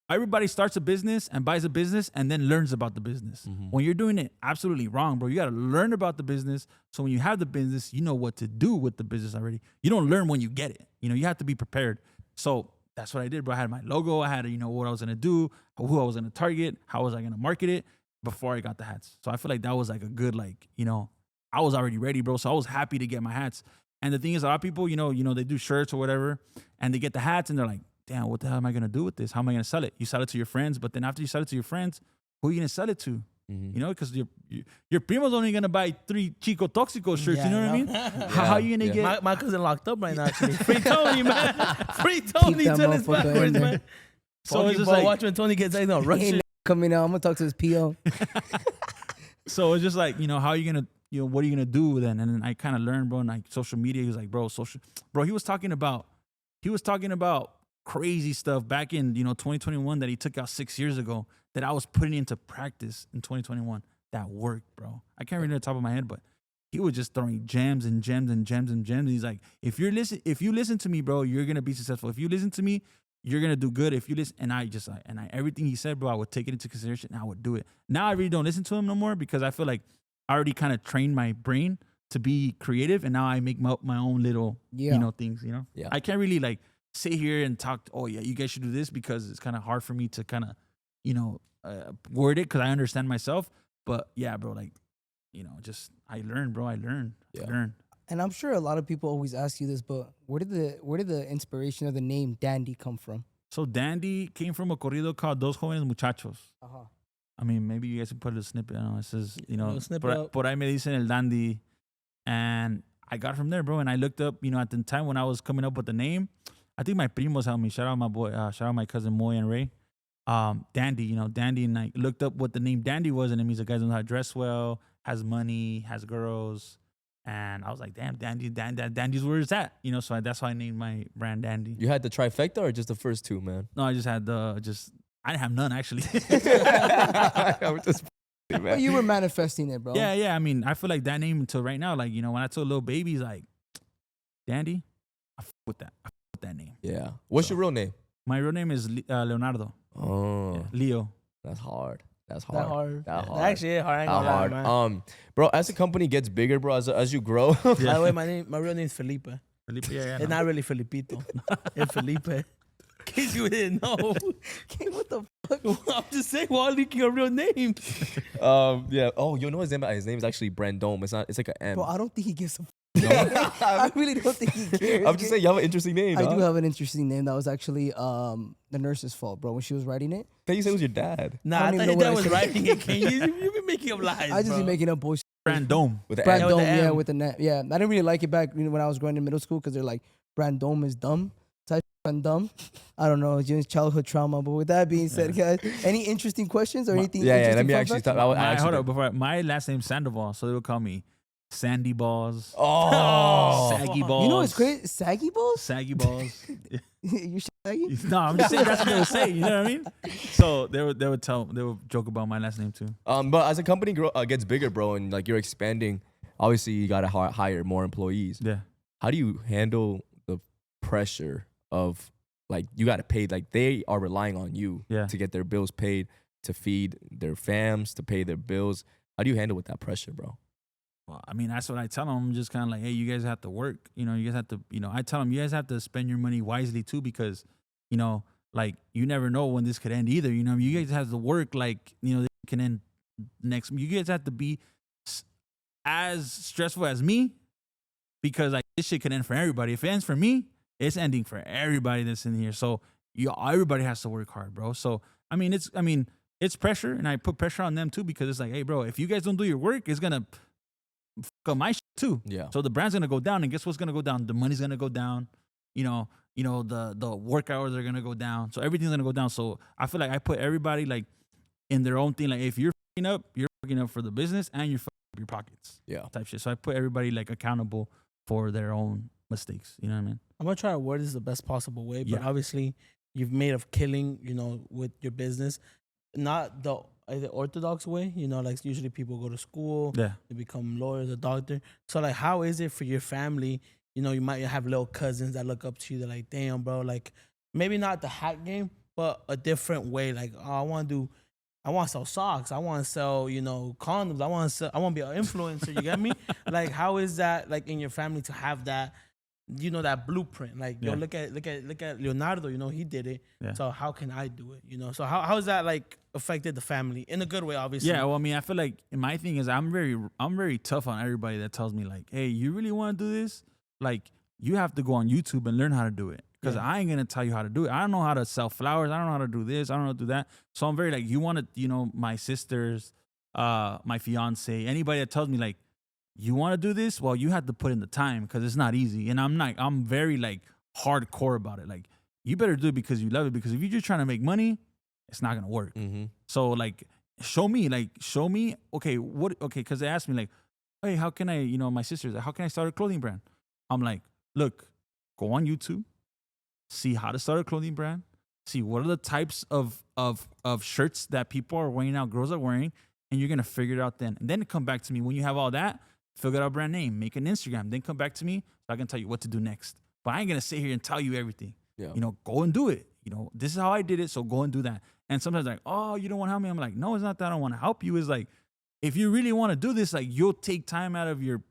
everybody starts a business and buys a business and then learns about the business. When you're doing it absolutely wrong, bro, you got to learn about the business. So when you have the business, you know what to do with the business already. You don't learn when you get it. You know, you have to be prepared. So that's what I did, bro. I had my logo. I had, you know, what I was going to do, who I was going to target, how was I going to market it before I got the hats. So I feel like that was like a good, like, you know, I was already ready, bro. So I was happy to get my hats. And the thing is, a lot of people, you know, they do shirts or whatever, and they get the hats and they're like, damn, what the hell am I going to do with this? How am I going to sell it? You sell it to your friends, but then after you sell it to your friends, who are you going to sell it to? You know, because your primo's only going to buy 3 Chicos Toxicos shirts, Yeah, you know what I mean? How are you going to get... My cousin locked up right now, actually. Free Tony, man. Free Tony that till it's motherfucker in backwards, there. man. So it's just Ball, like... watch when Tony gets, he's gonna rush He ain't it. coming out. I'm gonna talk to his PO. So it's just like, you know, how are you going to, you know, what are you going to do then? And then I kind of learned, bro, and like social media, he was like, bro, he was talking about crazy stuff back in, you know, 2021 that he took out 6 years ago that I was putting into practice in 2021 that worked, bro. I can't remember the top of my head, but he was just throwing gems and gems and gems and gems. And he's like, if you listen to me, bro, you're going to be successful. If you listen to me, you're going to do good. If you listen, and everything he said, bro, I would take it into consideration and I would do it. Now I really don't listen to him no more because I feel like I already kind of trained my brain to be creative. And now I make my own little, you know, things, you know? Yeah. I can't really like sit here and talk, oh yeah, you guys should do this because it's kind of hard for me to kind of, you know, word it because I understand myself. But yeah, bro, like, you know, just I learned, bro. I learned. And I'm sure a lot of people always ask you this, but where did the inspiration of the name Dandy come from? So Dandy came from a corrido called Dos Jóvenes Muchachos. I mean, maybe you guys can put a snippet. I don't know, it says, you know, por ahí me dicen el Dandy. And I got from there, bro. And I looked up, you know, at the time when I was coming up with the name, I think my primos helped me. Shout out my boy, shout out my cousin Moy and Ray. Dandy, Dandy, and I looked up what the name Dandy was, and it means the guy knows how to dress well, has money, has girls. And I was like, damn, Dandy's where it's at, so that's why I named my brand Dandy. You had the trifecta or just the first two, man? No, I just had I didn't have none actually. I was just man. Well, you were manifesting it, bro. Yeah. I mean, I feel like that name until right now, like, when I told little babies, like, Dandy, I fuck with that. I fuck with that name. Yeah. What's your real name? My real name is Leonardo. Oh, Yeah, Leo. that's hard. That's hard. That hard. That hard. Actually, hard. I ain't That gonna lie, hard. man. Bro, as the company gets bigger, bro, as you grow, By the way, my real name is Felipe. Felipe, yeah. It's not really Felipito. It's Felipe. In case you didn't know. What the fuck? I'm just saying, while leaking a real name. yeah. Oh, you know his name? His name is actually Brandome. It's like an M. Bro, I don't think he gives a I really don't think he cares. I'm just saying you have an interesting name. I dog. do have an interesting name. That was actually the nurse's fault, bro. When she was writing it, Can you say it was your dad? Nah, I I don't thought even your know dad what I was said. writing it. Can you be making up lies, I just be bro. making up bullshit. Brandome. With the Brandome, M. with the yeah, M. with the net. Yeah, I didn't really like it back when I was going to middle school because they're like, Brandome is dumb. So I dumb. I don't know, it's just childhood trauma. But with that being said, guys, any interesting questions or anything? Yeah. interesting Let me fun actually facts? stop. I would Hold actually. up, my last name's Sandoval, so they would call me Sandy Balls, Oh. Saggy Balls. You know what's crazy? Saggy balls? Saggy Balls. You saggy? No, I'm just saying that's what they would say. You know what I mean? So they would joke about my last name too. But as a company gets bigger, bro, and like you're expanding, obviously you gotta hire more employees. Yeah. How do you handle the pressure of like you gotta pay? Like they are relying on you Yeah. to get their bills paid, to feed their fams, to pay their bills. How do you handle with that pressure, bro? Well, I mean, that's what I tell them. I'm just kind of like, hey, you guys have to work. You guys have to, I tell them, you guys have to spend your money wisely too, because, like you never know when this could end either. You guys have to work like, it can end next. You guys have to be as stressful as me, because like this shit could end for everybody. If it ends for me, it's ending for everybody that's in here. So everybody has to work hard, bro. So it's pressure, and I put pressure on them too, because it's like, hey, bro, if you guys don't do your work, it's gonna fuck up my shit too. Yeah. So the brand's gonna go down, and guess what's gonna go down? The money's gonna go down. The work hours are gonna go down. So everything's gonna go down. So I feel like I put everybody like in their own thing. Like if you're fucking up for the business, and you're fucking up your pockets. Yeah. Type shit. So I put everybody like accountable for their own mistakes. You know what I mean? I'm gonna try to word this the best possible way, but Yeah. obviously you've made of killing, with your business, not the orthodox way. Like usually people go to school, Yeah. they become lawyers, a doctor. So like, how is it for your family? You might have little cousins that look up to you. They're like, damn, bro, like maybe not the hat game, but a different way. Like, oh, I want to sell socks. I want to sell, condoms. I want to be an influencer. You get me? Like, how is that like in your family to have that, that blueprint? Like, Yeah. look at Leonardo. He did it. Yeah. So how can I do it? So how is that like affected the family in a good way? Obviously. Yeah, well, I mean, I feel like my thing is I'm very tough on everybody that tells me like, hey, you really want to do this? Like, you have to go on YouTube and learn how to do it, because Yeah. I ain't gonna tell you how to do it. I don't know how to sell flowers. I don't know how to do this. I don't know how to do that. So I'm very like, you want to, my sisters, my fiance, anybody that tells me like, you want to do this? Well, you have to put in the time, because it's not easy. And I'm very like hardcore about it. Like, you better do it because you love it. Because if you're just trying to make money, it's not gonna work. Mm-hmm. So like, show me. Okay, because they asked me like, hey, how can I? My sister's like, how can I start a clothing brand? I'm like, look, go on YouTube, see how to start a clothing brand, see what are the types of shirts that people are wearing now, girls are wearing, and you're gonna figure it out then. And then come back to me when you have all that, figure out a brand name, make an Instagram, then come back to me so I can tell you what to do next. But I ain't gonna sit here and tell you everything. Yeah. Go and do it. This is how I did it, so go and do that. And sometimes like, oh, you don't want to help me. I'm like, no, it's not that I don't want to help you. It's like, if you really want to do this, like, you'll take time out of your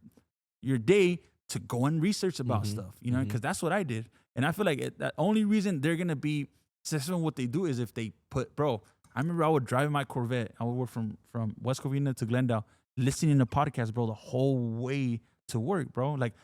day to go and research about stuff, because that's what I did. And I feel like the only reason they're going to be successful in what they do is if they put, bro, I remember I would drive in my Corvette. I would work from West Covina to Glendale, listening to podcasts, bro, the whole way to work, bro. Like,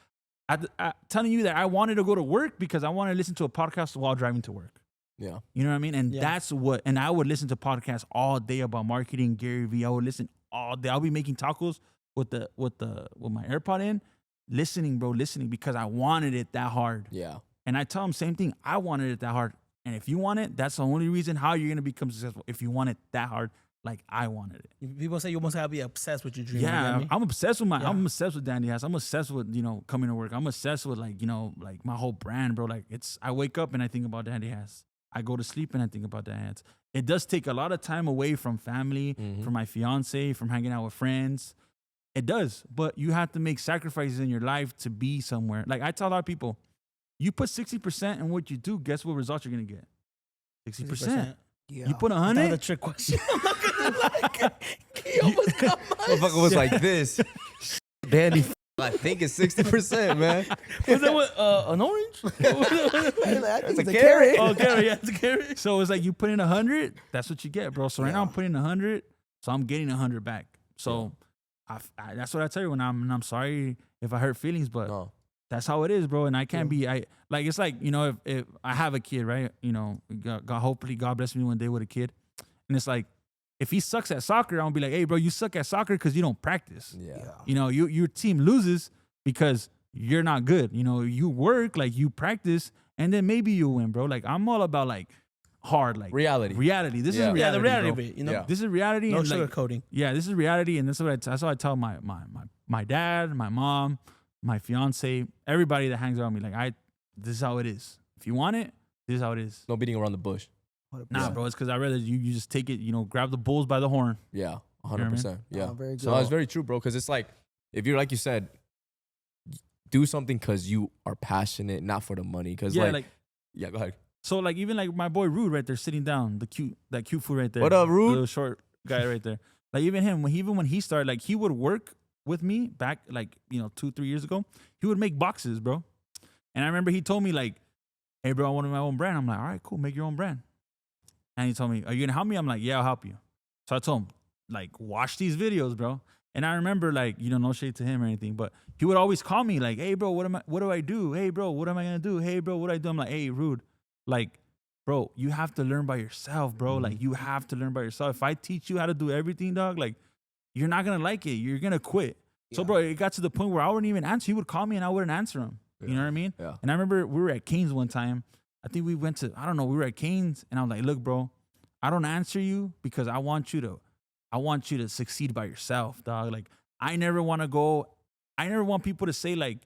I telling you that I wanted to go to work because I wanted to listen to a podcast while driving to work. Yeah. You know what I mean? And Yeah. and I would listen to podcasts all day about marketing, Gary Vee. I would listen all day. I'll be making tacos with my AirPod in, listening because I wanted it that hard. Yeah. And I tell them same thing. I wanted it that hard. And if you want it, that's the only reason how you're gonna become successful. If you want it that hard, like I wanted it. People say you almost gotta be obsessed with your dream. Yeah, you I'm obsessed with I'm obsessed with Dandy House. I'm obsessed with, coming to work. I'm obsessed with like my whole brand, bro. Like I wake up and I think about Dandy House. I go to sleep and I think about Dandy House. It does take a lot of time away from family, from my fiance, from hanging out with friends. It does, but you have to make sacrifices in your life to be somewhere. Like I tell a lot of people, you put 60% in what you do, guess what results you're gonna get? 60%. Yeah. You put Another 100. trick question. I'm not gonna lie. He almost got mine. Motherfucker was like this. Dandy, I think it's 60%, man. Was that what, an orange? It's a carrot. Oh, carrot. Yeah, it's a carrot. So it's like you put in 100, that's what you get, bro. So right now I'm putting 100, so I'm getting 100 back. So I that's what I tell you when I'm sorry if I hurt feelings, but No. that's how it is, bro. And I can't be it's like, if I have a kid, right? God, hopefully God bless me one day with a kid. And it's like, if he sucks at soccer, I'm gonna be like, hey, bro, you suck at soccer because you don't practice. Yeah. Your team loses because you're not good. You work, like you practice, and then maybe you win, bro. Like I'm all about like hard, like Reality. This is Yeah. reality. Yeah, the reality bro. of it, Yeah. This is reality. No and like, sugarcoating. yeah, this is reality, and that's what I tell my dad, my mom, my fiance, everybody that hangs around me. Like this is how it is. If you want it, this is how it is. No beating around the bush. 100%. Nah, bro, it's because I rather you just take it, grab the bulls by the horn. Yeah, what I mean? 100%. Yeah. Very good. So that's very true, bro. Because it's like, if you're like you said, do something because you are passionate, not for the money. Because Yeah, yeah, go ahead. so like even like my boy Rude right there sitting down, that cute fool right there. What up, Rude? The little short guy right there. Like even him, when he started, like he would work with me back like 2-3 years ago. He would make boxes, bro. And I remember he told me like, hey bro, I want my own brand. I'm like, all right, cool, make your own brand. And he told me, are you gonna help me? I'm like, yeah, I'll help you. So I told him, like, watch these videos, bro. And I remember, like, no shade to him or anything, but he would always call me, like, hey, bro, what do I do? Hey, bro, what am I gonna do? Hey, bro, what do I do? I'm like, hey, Rude, like, bro, you have to learn by yourself, bro. Like, you have to learn by yourself. If I teach you how to do everything, dog, like, you're not gonna like it. You're gonna quit. So, bro, it got to the point where I wouldn't even answer. He would call me and I wouldn't answer him. You know what I mean? Yeah. And I remember we were at Cane's one time. I think we went to, we were at Cane's, and I was like, look, bro, I don't answer you because I want you to succeed by yourself, dog. Like, I never want people to say like,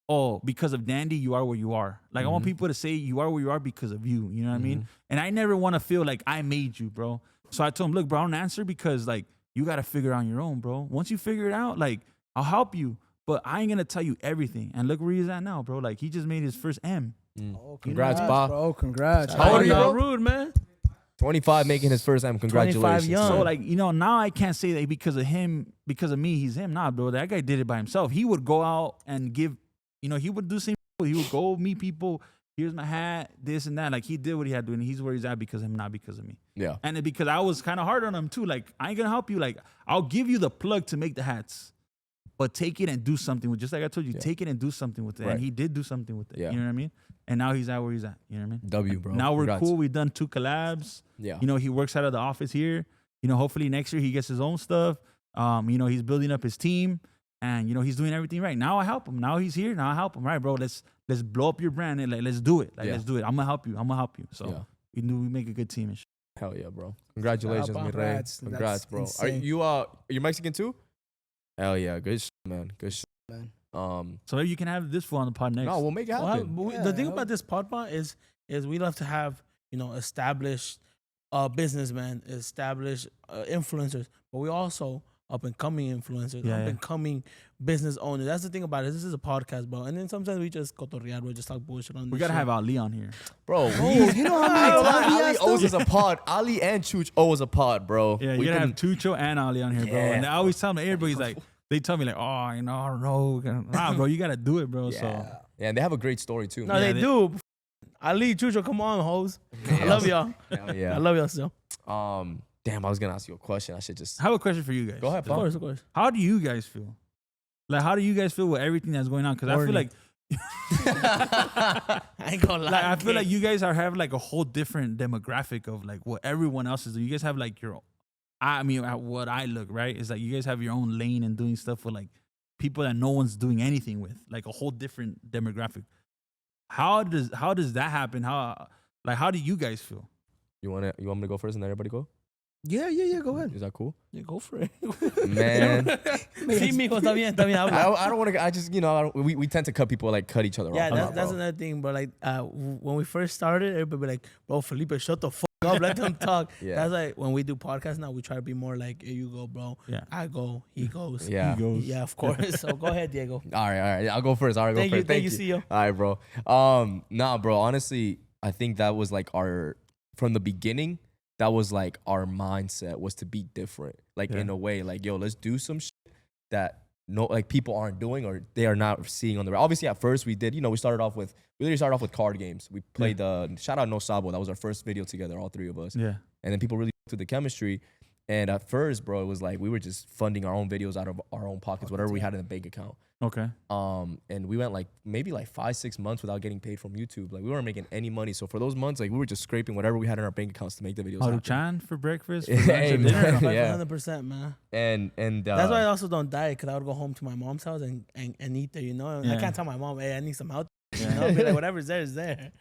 oh, because of Dandy, you are where you are. Like, I want people to say you are where you are because of you. You know what I mean? And I never want to feel like I made you, bro. So I told him, look, bro, I don't answer because like, you got to figure it out on your own, bro. Once you figure it out, like, I'll help you, but I ain't going to tell you everything. And look where he's at now, bro. Like, he just made his first M. Oh, Congrats, Pa. bro. Congrats. How old are you, bro? Rude, man. 25, making his first M. Congratulations. young. So like, now I can't say that because of me, he's him. Nah, bro, that guy did it by himself. He would go out and give, he would do the same. He would go meet people. Here's my hat, this and that. Like, he did what he had to do, and he's where he's at because of him, not because of me. Yeah. And because I was kind of hard on him too. Like, I ain't gonna help you. Like, I'll give you the plug to make the hats, but take it and do something with. Just like I told you, take it and do something with it. Right. And he did do something with it. Yeah. You know what I mean? And now he's at where he's at. You know what I mean? W, bro. Now we're Congrats. cool. We've done 2 collabs. Yeah. He works out of the office here. Hopefully next year he gets his own stuff. He's building up his team, and he's doing everything right. Now I help him. Now he's here. Now I help him. Right, bro. Let's blow up your brand and let's do it. Let's do it. I'm gonna help you. So we make a good team and shit. Hell yeah, bro. Congratulations, mi rey. Congrats. Congrats, That's bro. Are insane. you Mexican too? Hell yeah. Good shit, man. Good shit. Man. So maybe you can have this fool on the pod next. No, we'll make it happen. The thing about this pod is we love to have established businessmen, established influencers, but we also up and coming influencers, Yeah, up and coming business owners. That's the thing about it. This is a podcast, bro. And then sometimes we just cotorrear, we just talk bullshit on. We this gotta shit. have Ali on here. Bro, You know how many times he Ali asked owes us? us a pod. Ali and Chooch owe us a pod, bro. Yeah, We you gotta can- have Tucho and Ali on here, bro. Yeah. And I always tell them, everybody's like, they tell me like, oh, I don't know. Nah, bro, you gotta do it, bro. So Yeah, and they have a great story too. No, man. they do. Ali, Chucho, come on, hoes. I love y'all. Hell I yeah. love y'all still. Damn, I was gonna ask you a question. I should just I have a question for you guys. go ahead, Of Pop. course, of course. How do you guys feel? Like, how do you guys feel with everything that's going on? Because I feel Horny. like, I ain't gonna lie. I feel like you guys have like a whole different demographic of like what everyone else is doing. You guys have like your, I mean, at what I look, right, is like you guys have your own lane and doing stuff with like people that no one's doing anything with, like a whole different demographic. How does that happen? Like, how do you guys feel? You want me to go first and then everybody go? Yeah, go ahead. Is that cool? Yeah, go for it. Man, Sí, mijo, está bien, habla. I don't want to. I just we tend to cut people like cut each other Yeah, off. that's another thing, bro. Like when we first started, everybody be like, bro, Felipe, shut the fuck up, let them talk. Yeah. That's like when we do podcasts now, we try to be more like, here you go, bro. Yeah. I go, he goes. Yeah. Yeah, of course. So go ahead, Diego. All right. I'll go first. All right, go Thank you, first. thank you, CEO. All right, bro. Nah, bro. Honestly, I think that was like from the beginning. That was like our mindset was to be different, like in a way, like yo, let's do some shit that like people aren't doing or they are not seeing on the. Obviously, at first we did, we literally started off with card games. We played shout out No Sabo. That was our first video together, all three of us. Yeah. And then people really took the chemistry. And at first, bro, it was like we were just funding our own videos out of our own pockets, whatever we had in the bank account. Okay. And we went like maybe like 5-6 months without getting paid from YouTube. Like we weren't making any money. So for those months, like we were just scraping whatever we had in our bank accounts to make the videos. Maruchan for breakfast. For Hey, lunch, or man. dinner. Yeah. 100%, man. And That's why I also don't diet, because I would go home to my mom's house and eat there, I Yeah. can't tell my mom, hey, I need some help. Yeah. Be like, whatever's there is there.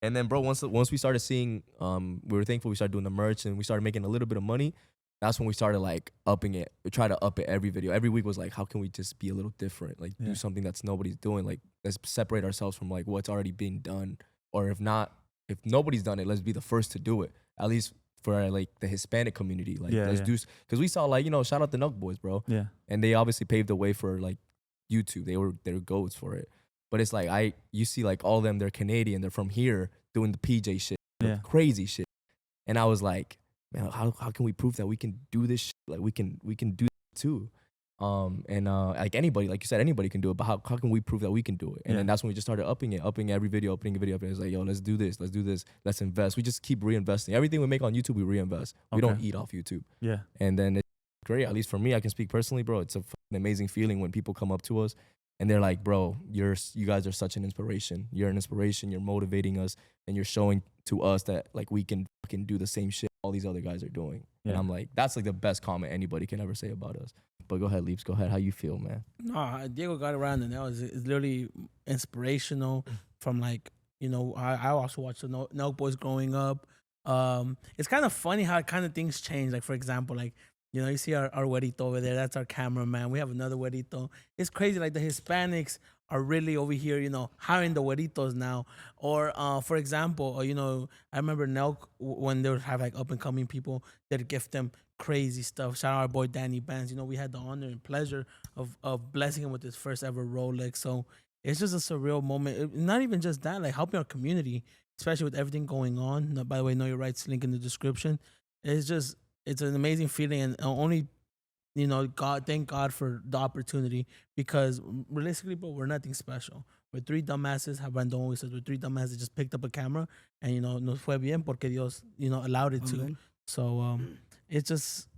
And then, bro, once we started seeing, we were thankful we started doing the merch and we started making a little bit of money. That's when we started like upping it. We try to up it every video. Every week was like, how can we just be a little different? Like do something that's nobody's doing. Like let's separate ourselves from like what's already being done. Or if nobody's done it, let's be the first to do it. At least for like the Hispanic community. Like let's do, because we saw like, shout out the Nuck Boys, bro. Yeah. And they obviously paved the way for like YouTube. They're goats for it. But it's like you see like all of them, they're Canadian, they're from here doing the PJ shit, crazy shit. And I was like, man, how can we prove that we can do this shit? Like we can do it too. Like anybody, like you said, anybody can do it, but how can we prove that we can do it? And then that's when we just started upping every video, upping a video. And it's like, yo, let's do this, let's invest. We just keep reinvesting. Everything we make on YouTube, we reinvest. We don't eat off YouTube. Yeah. And then it's great, at least for me, I can speak personally, bro. It's a fucking amazing feeling when people come up to us and they're like, bro, you guys are such an inspiration. You're an inspiration. You're motivating us, and you're showing to us that like we can fucking do the same shit all these other guys are doing. And I'm like, that's like the best comment anybody can ever say about us. But go ahead, Leaps. Go ahead. How you feel, man? No, Diego got it around the nail. It's literally inspirational from like, I also watched the Nelk Boys growing up. It's kind of funny how kind of things change. Like, for example, like, you see our güerito over there. That's our cameraman. We have another güerito. It's crazy. Like the Hispanics are really over here, hiring the güeritos now. Or, for example, I remember Nelk, when they would have like up and coming people, they'd gift them crazy stuff. Shout out our boy Danny Bands. We had the honor and pleasure of blessing him with his first ever Rolex. So it's just a surreal moment. Not even just that, like helping our community, especially with everything going on. By the way, Know Your Rights link in the description. It's an amazing feeling, and only, thank God for the opportunity, because realistically, bro, we're nothing special. We're three dumbasses. How Brandon always says, we're three dumbasses that just picked up a camera, and, nos fue bien porque Dios, allowed it to. So, it's just,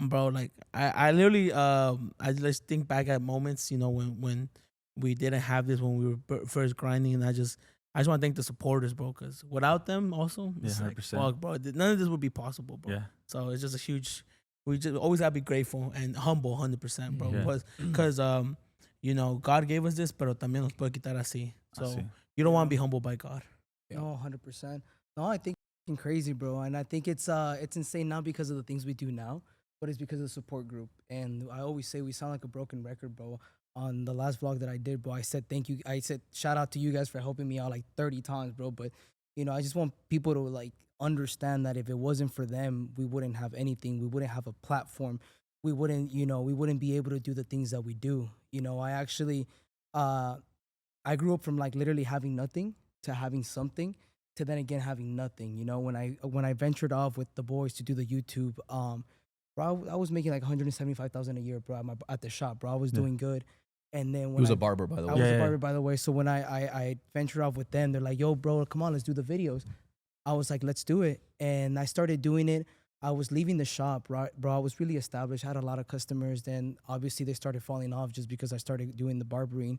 bro, like, I literally, I just think back at moments, when we didn't have this, when we were first grinding, and I just want to thank the supporters, bro, because without them also, it's like, 100%. fuck, bro, none of this would be possible, bro. Yeah. So it's just a huge, we just always gotta be grateful and humble, 100%, bro. Yeah. Because God gave us this, pero también nos puede quitar así. So you don't want to be humbled by God. No, 100%. No, I think it's crazy, bro, and I think it's insane not because of the things we do now, but it's because of the support group. And I always say we sound like a broken record, bro. On the last vlog that I did, bro, I said thank you. I said shout out to you guys for helping me out like 30 times, bro. But I just want people to like understand that if it wasn't for them, we wouldn't have anything. We wouldn't have a platform. We wouldn't, we wouldn't be able to do the things that we do. I actually, I grew up from like literally having nothing to having something to then again having nothing. When I ventured off with the boys to do the YouTube, bro, I was making like $175,000 a year, bro, at the shop, bro. I was doing good. And then when He was a barber, by the way. I was a barber, by the way. So when I ventured off with them, they're like, yo, bro, come on, let's do the videos. I was like, let's do it. And I started doing it. I was leaving the shop, right, bro. I was really established. I had a lot of customers. Then obviously they started falling off just because I started doing the barbering.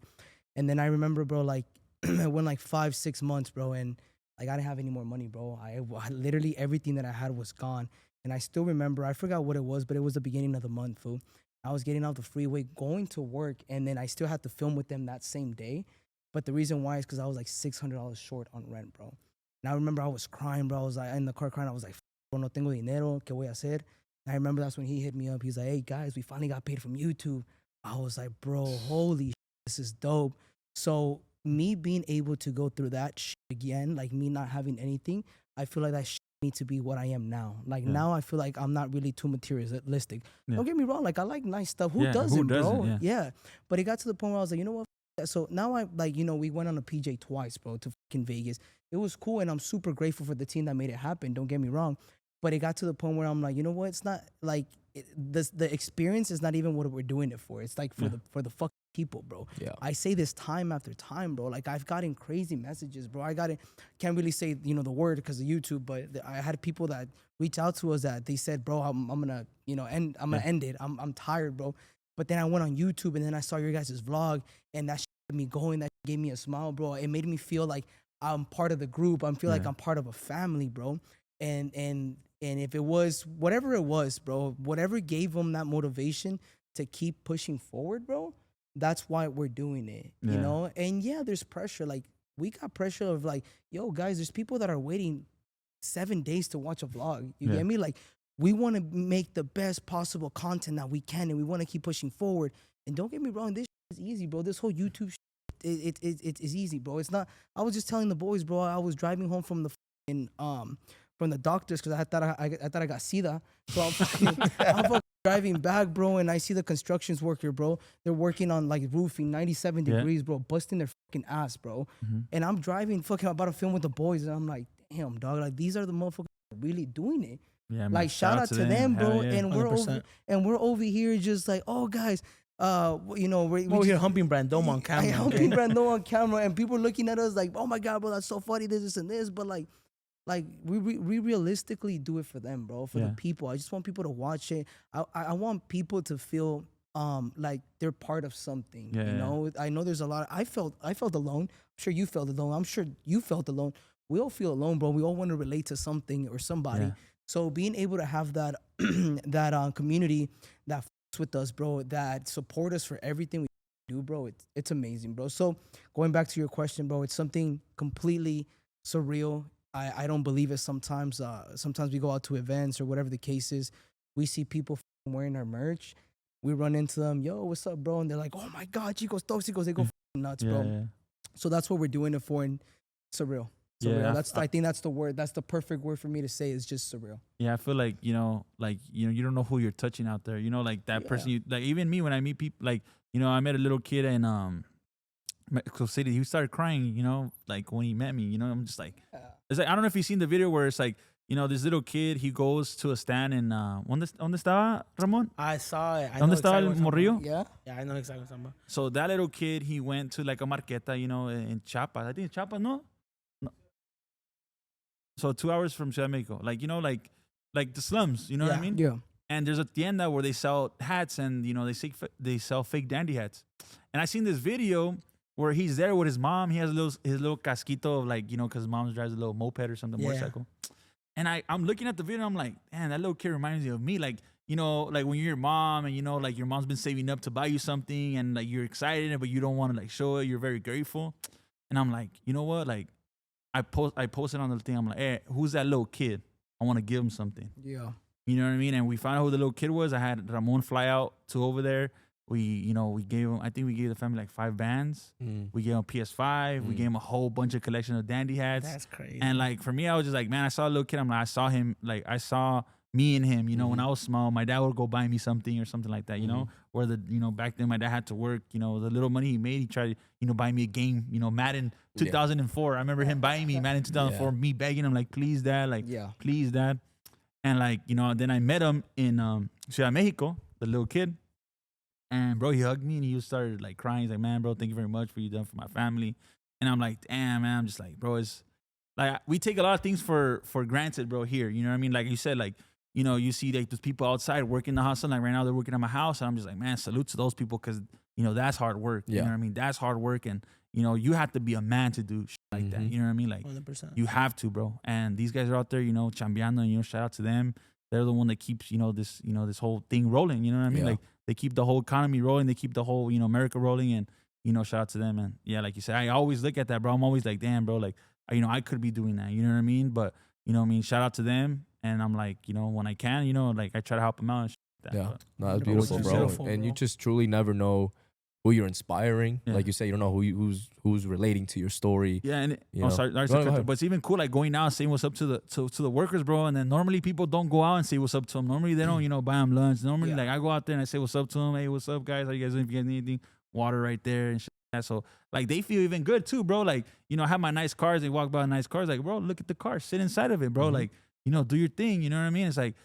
And then I remember, bro, like I went like 5-6 months, bro. And like I didn't have any more money, bro. I literally everything that I had was gone. And I still remember, I forgot what it was, but it was the beginning of the month, fool. I was getting off the freeway, going to work, and then I still had to film with them that same day. But the reason why is because I was like $600 short on rent, bro. And I remember I was crying, bro. I was like in the car crying. I was like, bro, no tengo dinero. ¿Qué voy a hacer? And I remember that's when he hit me up. He's like, hey, guys, we finally got paid from YouTube. I was like, bro, holy shit, this is dope. So me being able to go through that shit again, like me not having anything, I feel like that shit me to be what I am now. Like now I feel like I'm not really too materialistic. Don't get me wrong. Like I like nice stuff. Who doesn't, bro? Yeah. But it got to the point where I was like, you know what? So now I like, you know, we went on a PJ twice, bro, to fucking Vegas. It was cool. And I'm super grateful for the team that made it happen. Don't get me wrong. But it got to the point where I'm like, you know what? It's not like the experience is not even what we're doing it for. It's like for the fucking people, bro. Yeah. I say this time after time, bro. Like I've gotten crazy messages, bro. Can't really say, you know, the word because of YouTube, but I had people that reach out to us that they said, bro, I'm gonna, you know, end it. I'm tired, bro. But then I went on YouTube and then I saw your guys' vlog and that shit got me going. That gave me a smile, bro. It made me feel like I'm part of the group. I feel like I'm part of a family, bro. And if it was whatever it was, bro, whatever gave them that motivation to keep pushing forward, bro, that's why we're doing it, you know? And yeah, there's pressure. Like we got pressure of like, yo, guys, there's people that are waiting 7 days to watch a vlog. You get me? Like we want to make the best possible content that we can, and we want to keep pushing forward. And don't get me wrong, this is easy, bro. This whole YouTube it's easy, bro. It's not. I was just telling the boys, bro. I was driving home from the doctors because I thought I got SIDA. So I'm fucking driving back, bro, and I see the constructions worker, bro. They're working on like roofing, 97 degrees, bro, busting their fucking ass, bro. And I'm driving, fucking about to film with the boys, and I'm like, damn, dog, like these are the motherfuckers really doing it. Yeah, man. Like shout out to them, bro. And we're over here just like, oh, guys. You know, we're here humping Brandon on camera. Humping Brandon on camera, and people looking at us like, oh my god, bro, that's so funny, this and this. But like we realistically do it for them, bro, for the people. I just want people to watch it. I want people to feel like they're part of something. You know, I know there's a lot. I felt alone. I'm sure you felt alone. I'm sure you felt alone. We all feel alone, bro. We all want to relate to something or somebody. Yeah. So being able to have that that community that with us, bro, that support us for everything we do, bro, it's amazing, bro. So going back to your question, bro, it's something completely surreal. I don't believe it sometimes. Sometimes we go out to events or whatever the case is. We see people wearing our merch. We run into them, yo, what's up, bro? And they're like, oh my God, Chicos Toxicos. They go nuts, bro. Yeah. So that's what we're doing it for, and surreal. Surreal. I think that's the word. That's the perfect word for me to say, is just surreal. Yeah, I feel like, you don't know who you're touching out there. You know, like that person, like even me when I meet people, like, you know, I met a little kid in Mexico City. He started crying, you know, like when he met me, you know, I'm just like, it's like, I don't know if you've seen the video where it's like, you know, this little kid, he goes to a stand in, ¿Dónde estaba, Ramon? I saw it. ¿Dónde estaba el morrillo? Yeah, I know exactly what I'm talking about. So that little kid, he went to like a marqueta, you know, in Chiapas. I think it's Chiapas, no? So 2 hours from Ciudad de Mexico, like, you know, like the slums, you know what I mean? Yeah. And there's a tienda where they sell hats, and, you know, they sell fake dandy hats. And I seen this video where he's there with his mom. He has his little casquito of, like, you know, because mom drives a little moped or something, motorcycle. And I'm looking at the video, and I'm like, man, that little kid reminds me of me. Like, you know, like when you're your mom and, you know, like your mom's been saving up to buy you something, and like you're excited, but you don't want to like show it. You're very grateful. And I'm like, you know what? Like, I posted on the thing. I'm like, hey, who's that little kid? I want to give him something. Yeah. You know what I mean? And we found out who the little kid was. I had Ramon fly out to over there. We gave him, I think we gave the family like 5 bands. We gave him a PS5. We gave him a whole bunch of collection of dandy hats. That's crazy. And like, for me, I was just like, man, I saw a little kid. I'm like, I saw me and him, you know, when I was small. My dad would go buy me something or something like that, you know, where back then my dad had to work, you know, the little money he made, he tried to, you know, buy me a game, you know, Madden 2004. I remember him buying me Madden 2004, me begging him, like, please, dad, like, please, dad. And like, you know, then I met him in Ciudad de Mexico, the little kid. And bro, he hugged me and he started like crying. He's like, man, bro, thank you very much for you done for my family. And I'm like, damn, man. I'm just like, bro, it's like, we take a lot of things for granted, bro, here. You know what I mean? Like you said, like, you know, you see like those people outside working the hustle. Like right now they're working at my house. And I'm just like, man, salute to those people, because, you know, that's hard work. You know what I mean? That's hard work. And, you know, you have to be a man to do shit like that. You know what I mean? Like 100%. You have to, bro. And these guys are out there, you know, chambeando, and, you know, shout out to them. They're the one that keeps, you know, this whole thing rolling. You know what I mean? Like they keep the whole economy rolling. They keep the whole, you know, America rolling. And, you know, shout out to them. And yeah, like you said, I always look at that, bro. I'm always like, damn, bro, like you know, I could be doing that. You know what I mean? But you know what I mean? Shout out to them. And I'm like, you know, when I can, you know, like I try to help them out and shit like that. Yeah, But, no, that's Which beautiful, is bro. beautiful, And bro. you just truly never know who you're inspiring. Yeah. Like you say, you don't know who's relating to your story. yeah, and You know. sorry, Go to cut ahead. you, but it's even cool like going out and saying what's up to the workers, bro. And then normally people don't go out and say what's up to them. Normally they don't, you know, buy them lunch. Normally, Yeah. like I go out there and I say what's up to them. Hey, what's up, guys? How you guys doing? If you guys need anything, water right there and shit like that. So like they feel even good too, bro. Like, you know, I have my nice cars. They walk by nice cars. Like, bro, look at the car. Sit inside of it, bro. Mhm. Like, you know, do your thing. You know what I mean? It's like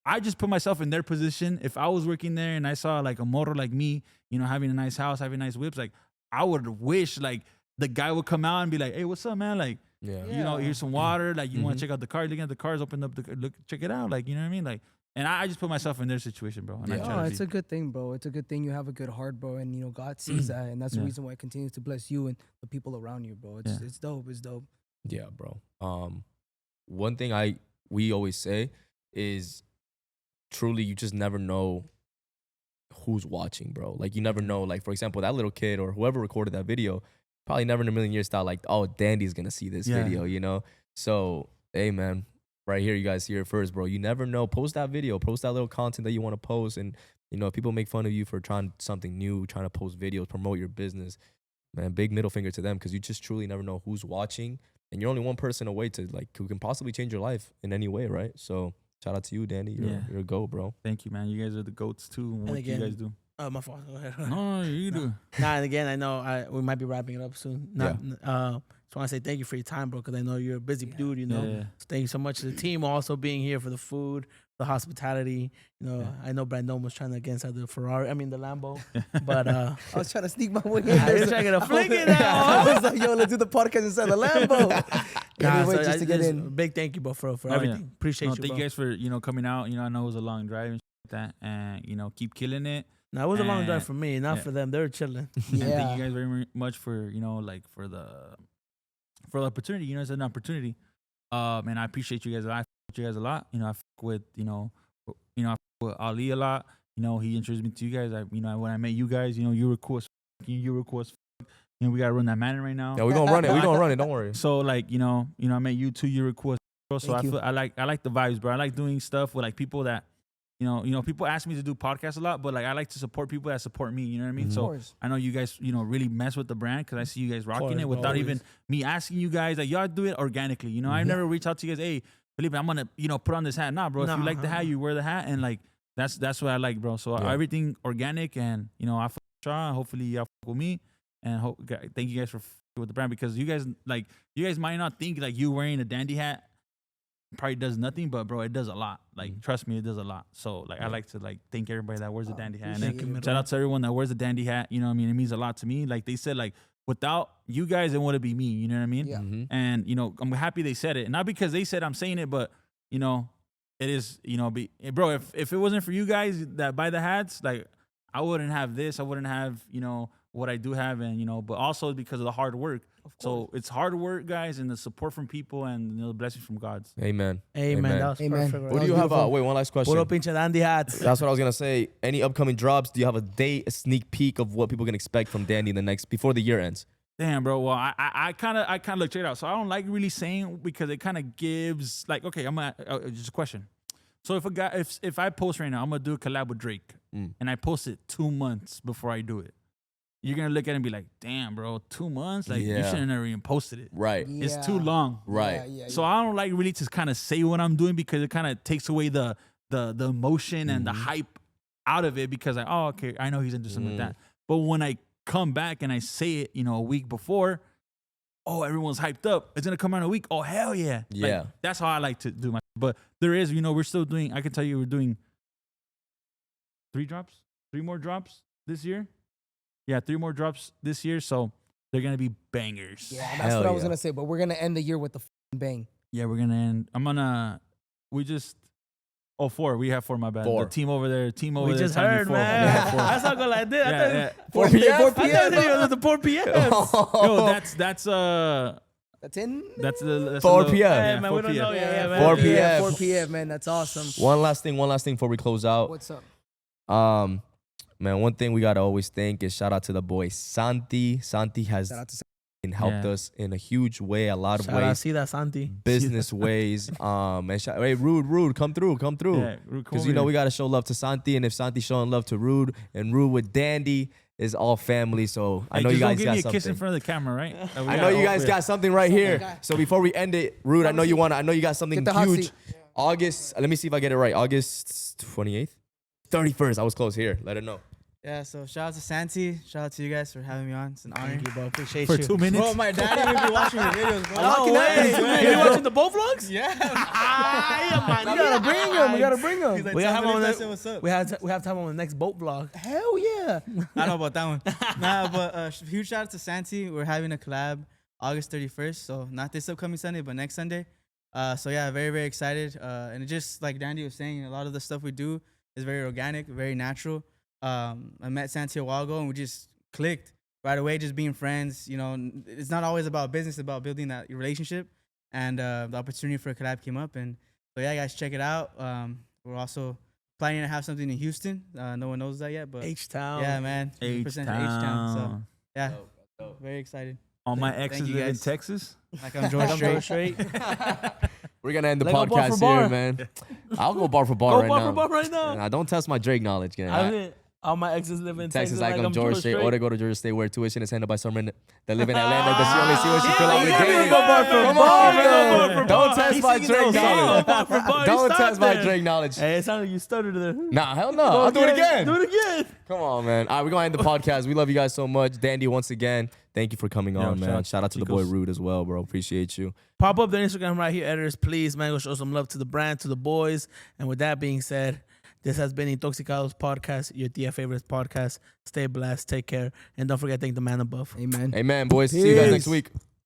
I just put myself in their position. If I was working there and I saw like a motor like me, you know, having a nice house, having nice whips, like I would wish like the guy would come out and be like, hey, what's up, man? Like, Yeah. you know, here's some water. Like, you want Mhm. to check out the car? Looking at the cars, open up look, check it out. Like, you know what I mean? Like, and I just put myself in their situation, bro. And I Yeah. try No, to it's be. a good thing, bro. It's a good thing you have a good heart, bro, and you know God sees that, and that's the Yeah. reason why it continues to bless you and the people around you, bro. It's Yeah. it's dope. It's dope. Yeah, bro. One thing we always say is truly you just never know who's watching, bro. Like you never know. Like for example, that little kid or whoever recorded that video probably never in a million years thought like, oh, Dandy's gonna see this Yeah. video, you know? So hey man, right here, you guys hear it first, bro. You never know. Post that video, post that little content that you want to post. And you know, if people make fun of you for trying something new, trying to post videos, promote your business, man, big middle finger to them because you just truly never know who's watching. And you're only one person away to like who can possibly change your life in any way, right? So shout out to you, Dandy. You're a go, bro. Thank you, man. You guys are the goats too. What again- you guys do? Oh, my fault. Go ahead. No, you do. Nah, and again, I know we might be wrapping it up soon. Just want to say thank you for your time, bro, because I know you're a busy dude, you know. Yeah. So thank you so much to the team also being here for the food, the hospitality. You know, I know Brandon was trying to get inside the Lambo, but I was trying to sneak my way in. I there, was so- trying to flick it I out. was like, yo, let's do the podcast inside the Lambo. Anyway, so just to get just in. big thank you, bro, for yeah. everything. Appreciate No, you, thank bro. you guys for, you know, coming out. You know, I know it was a long drive and shit like that. And, you know, keep killing it. Now, it was a long drive And- for me, not yeah. for them. They were chilling. And Yeah. thank you guys very much for, you know, like for the opportunity. You know, it's an opportunity. And I appreciate you guys. I appreciate you guys a lot. You know, I fuck with, I fuck with Ali a lot. You know, he introduced me to you guys. When I met you guys, you know, you were cool as fuck. You were cool as fuck. You know, we gotta run that manor right now. Yeah, we're gonna run it. We're gonna run it. Don't worry. So like, you know, I met you too. You were cool as fuck, bro. So Thank you. I like the vibes, bro. I like doing stuff with like people that, you know, people ask me to do podcasts a lot, but like I like to support people that support me. You know what I mean? Of So course. I know you guys, you know, really mess with the brand because I see you guys rocking course, it bro, without even always. me asking you guys. Like y'all do it organically. You know, I've never reached out to you guys. Hey, Felipe, I'm gonna, you know, put on this hat. Nah, bro. If you Nah, like the hat, you wear the hat, and like that's what I like, bro. So Yeah. everything organic, and you know, I fuck with y'all. Hopefully y'all fuck with me, and thank you guys for fucking with the brand because you guys might not think like you wearing a dandy hat probably does nothing, but bro, it does a lot. Like trust me, it does a lot. So like I like to like thank everybody that wears a dandy hat. And appreciate then it, shout out to everyone that wears a dandy hat. You know what I mean? It means a lot to me. Like they said, like without you guys, it wouldn't be me. You know what I mean? Yeah. Mhm. And you know, I'm happy they said it. Not because they said I'm saying it, but you know, it is, you know, bro, if it wasn't for you guys that buy the hats, like I wouldn't have this. I wouldn't have, you know, what I do have, and you know, but also because of the hard work. So it's hard work, guys, and the support from people, and you know, the blessings from God. Amen. Amen. That was Amen. perfect. What Bro. do you have? Wait, one last question. Puro pinche dandy hats. That's what I was gonna say. Any upcoming drops? Do you have a date, a sneak peek of what people can expect from Dandy in the next before the year ends? Damn, bro. Well, I kind of look straight out. So I don't like really saying because it kind of gives like, okay, I'm gonna just a question. So if I post right now, I'm gonna do a collab with Drake, and I post it 2 months before I do it, you're gonna look at it and be like, damn, bro, 2 months? Like you Yeah. shouldn't have even posted it. Right. It's too long. Right. Yeah, So I don't like really to kind of say what I'm doing because it kind of takes away the emotion and the hype out of it because oh, okay, I know he's into something like that. But when I come back and I say it, you know, a week before, oh, everyone's hyped up. It's gonna come out in a week. Oh, hell yeah. Like, Yeah. that's how I like to do my. But there is, you know, we're still doing. I can tell you, we're doing 3 more drops this year. Yeah, 3 more drops this year. So they're gonna be bangers. Yeah, that's Hell what I was yeah. gonna say. But we're gonna end the year with the bang. Yeah, we're gonna end. We just. Oh, 4. We have 4. My bad. 4. The team over there. We just heard, man. Yeah, 4. That's not going like this. I thought- Yeah, 4 p.m. 4 I thought it was the 4 p.m. Yo, that's That's in that's 4 p.m. Hey, Yeah, man, 4 we don't p.m. know yet. Yeah, man. 4 p.m. 4 p.m. Man, that's awesome. One last thing before we close out. What's up? Man, one thing we gotta always thank is shout out to the boy Santi. Santi has Shout out to and helped us in a huge way, a lot of Shout out, ways, see that Santi. business ways. And hey, Rude, come through. Yeah, Rude, come Because over here. we gotta show love to Santi, and if Santi's showing love to Rude, and Rude with Dandy is all family. So I Hey, know you just don't guys give got me a something. kiss in front of the camera, right? I know you guys got something right here. So before we end it, Rude, I know you got something Get the hot huge. seat. August, let me see if I get it right. August 28th, 31st. I was close here. Let it know. Yeah, so shout out to Santi. Shout out to you guys for having me on. It's an honor. Thank you, bro. Appreciate For you. 2 minutes. Bro, my daddy will be watching your videos, bro. No way. You watching the boat vlogs? Yeah. We gotta bring him. We gotta bring him. He's like, We tell have me him on if I the- said what's up. We have time on the next boat vlog. Hell yeah. I don't know about that one. Nah, but huge shout out to Santi. We're having a collab August 31st. So not this upcoming Sunday, but next Sunday. So yeah, very, very excited. And it just like Dandy was saying, a lot of the stuff we do is very organic, very natural. I met Santi a while ago and we just clicked right away, just being friends. You know, it's not always about business, it's about building that relationship. And the opportunity for a collab came up. And so yeah, guys, check it out. We're also planning to have something in Houston. No one knows that yet, but H-Town. yeah, man. 100% H-Town. So H-Town. yeah, very excited. All my Thank exes you, live in guys. Texas. Like I'm George Strait. Straight. We're gonna end the Let's go bar for podcast bar. here, man. I'll go bar for bar Go right bar now. for bar right now. Nah, don't test my Drake knowledge, gang. I mean, all my exes live in Texas, Texas. like I'm I'm George Strait, or they go to Georgia State where tuition is handled by someone that live in Atlanta. Does she only see what she feel obligated? Come on, man. Don't test my Drake knowledge. Don't test my Drake knowledge. Hey, it sounded like you stuttered there. Nah, hell no. I'll do it again. Do it again. Come on, man. All right, we're going to end the podcast. We love you guys so much. Dandy, once again, thank you for coming on, shout man. out Shout out to the boy Rude as well, bro. Appreciate you. Pop up their Instagram right here, editors. Please, man, go show some love to the brand, to the boys. And with that being said, this has been Intoxicados Podcast, your Tia Favorites podcast. Stay blessed, take care, and don't forget to thank the man above. Amen. Amen, boys. See you guys next Peace. week.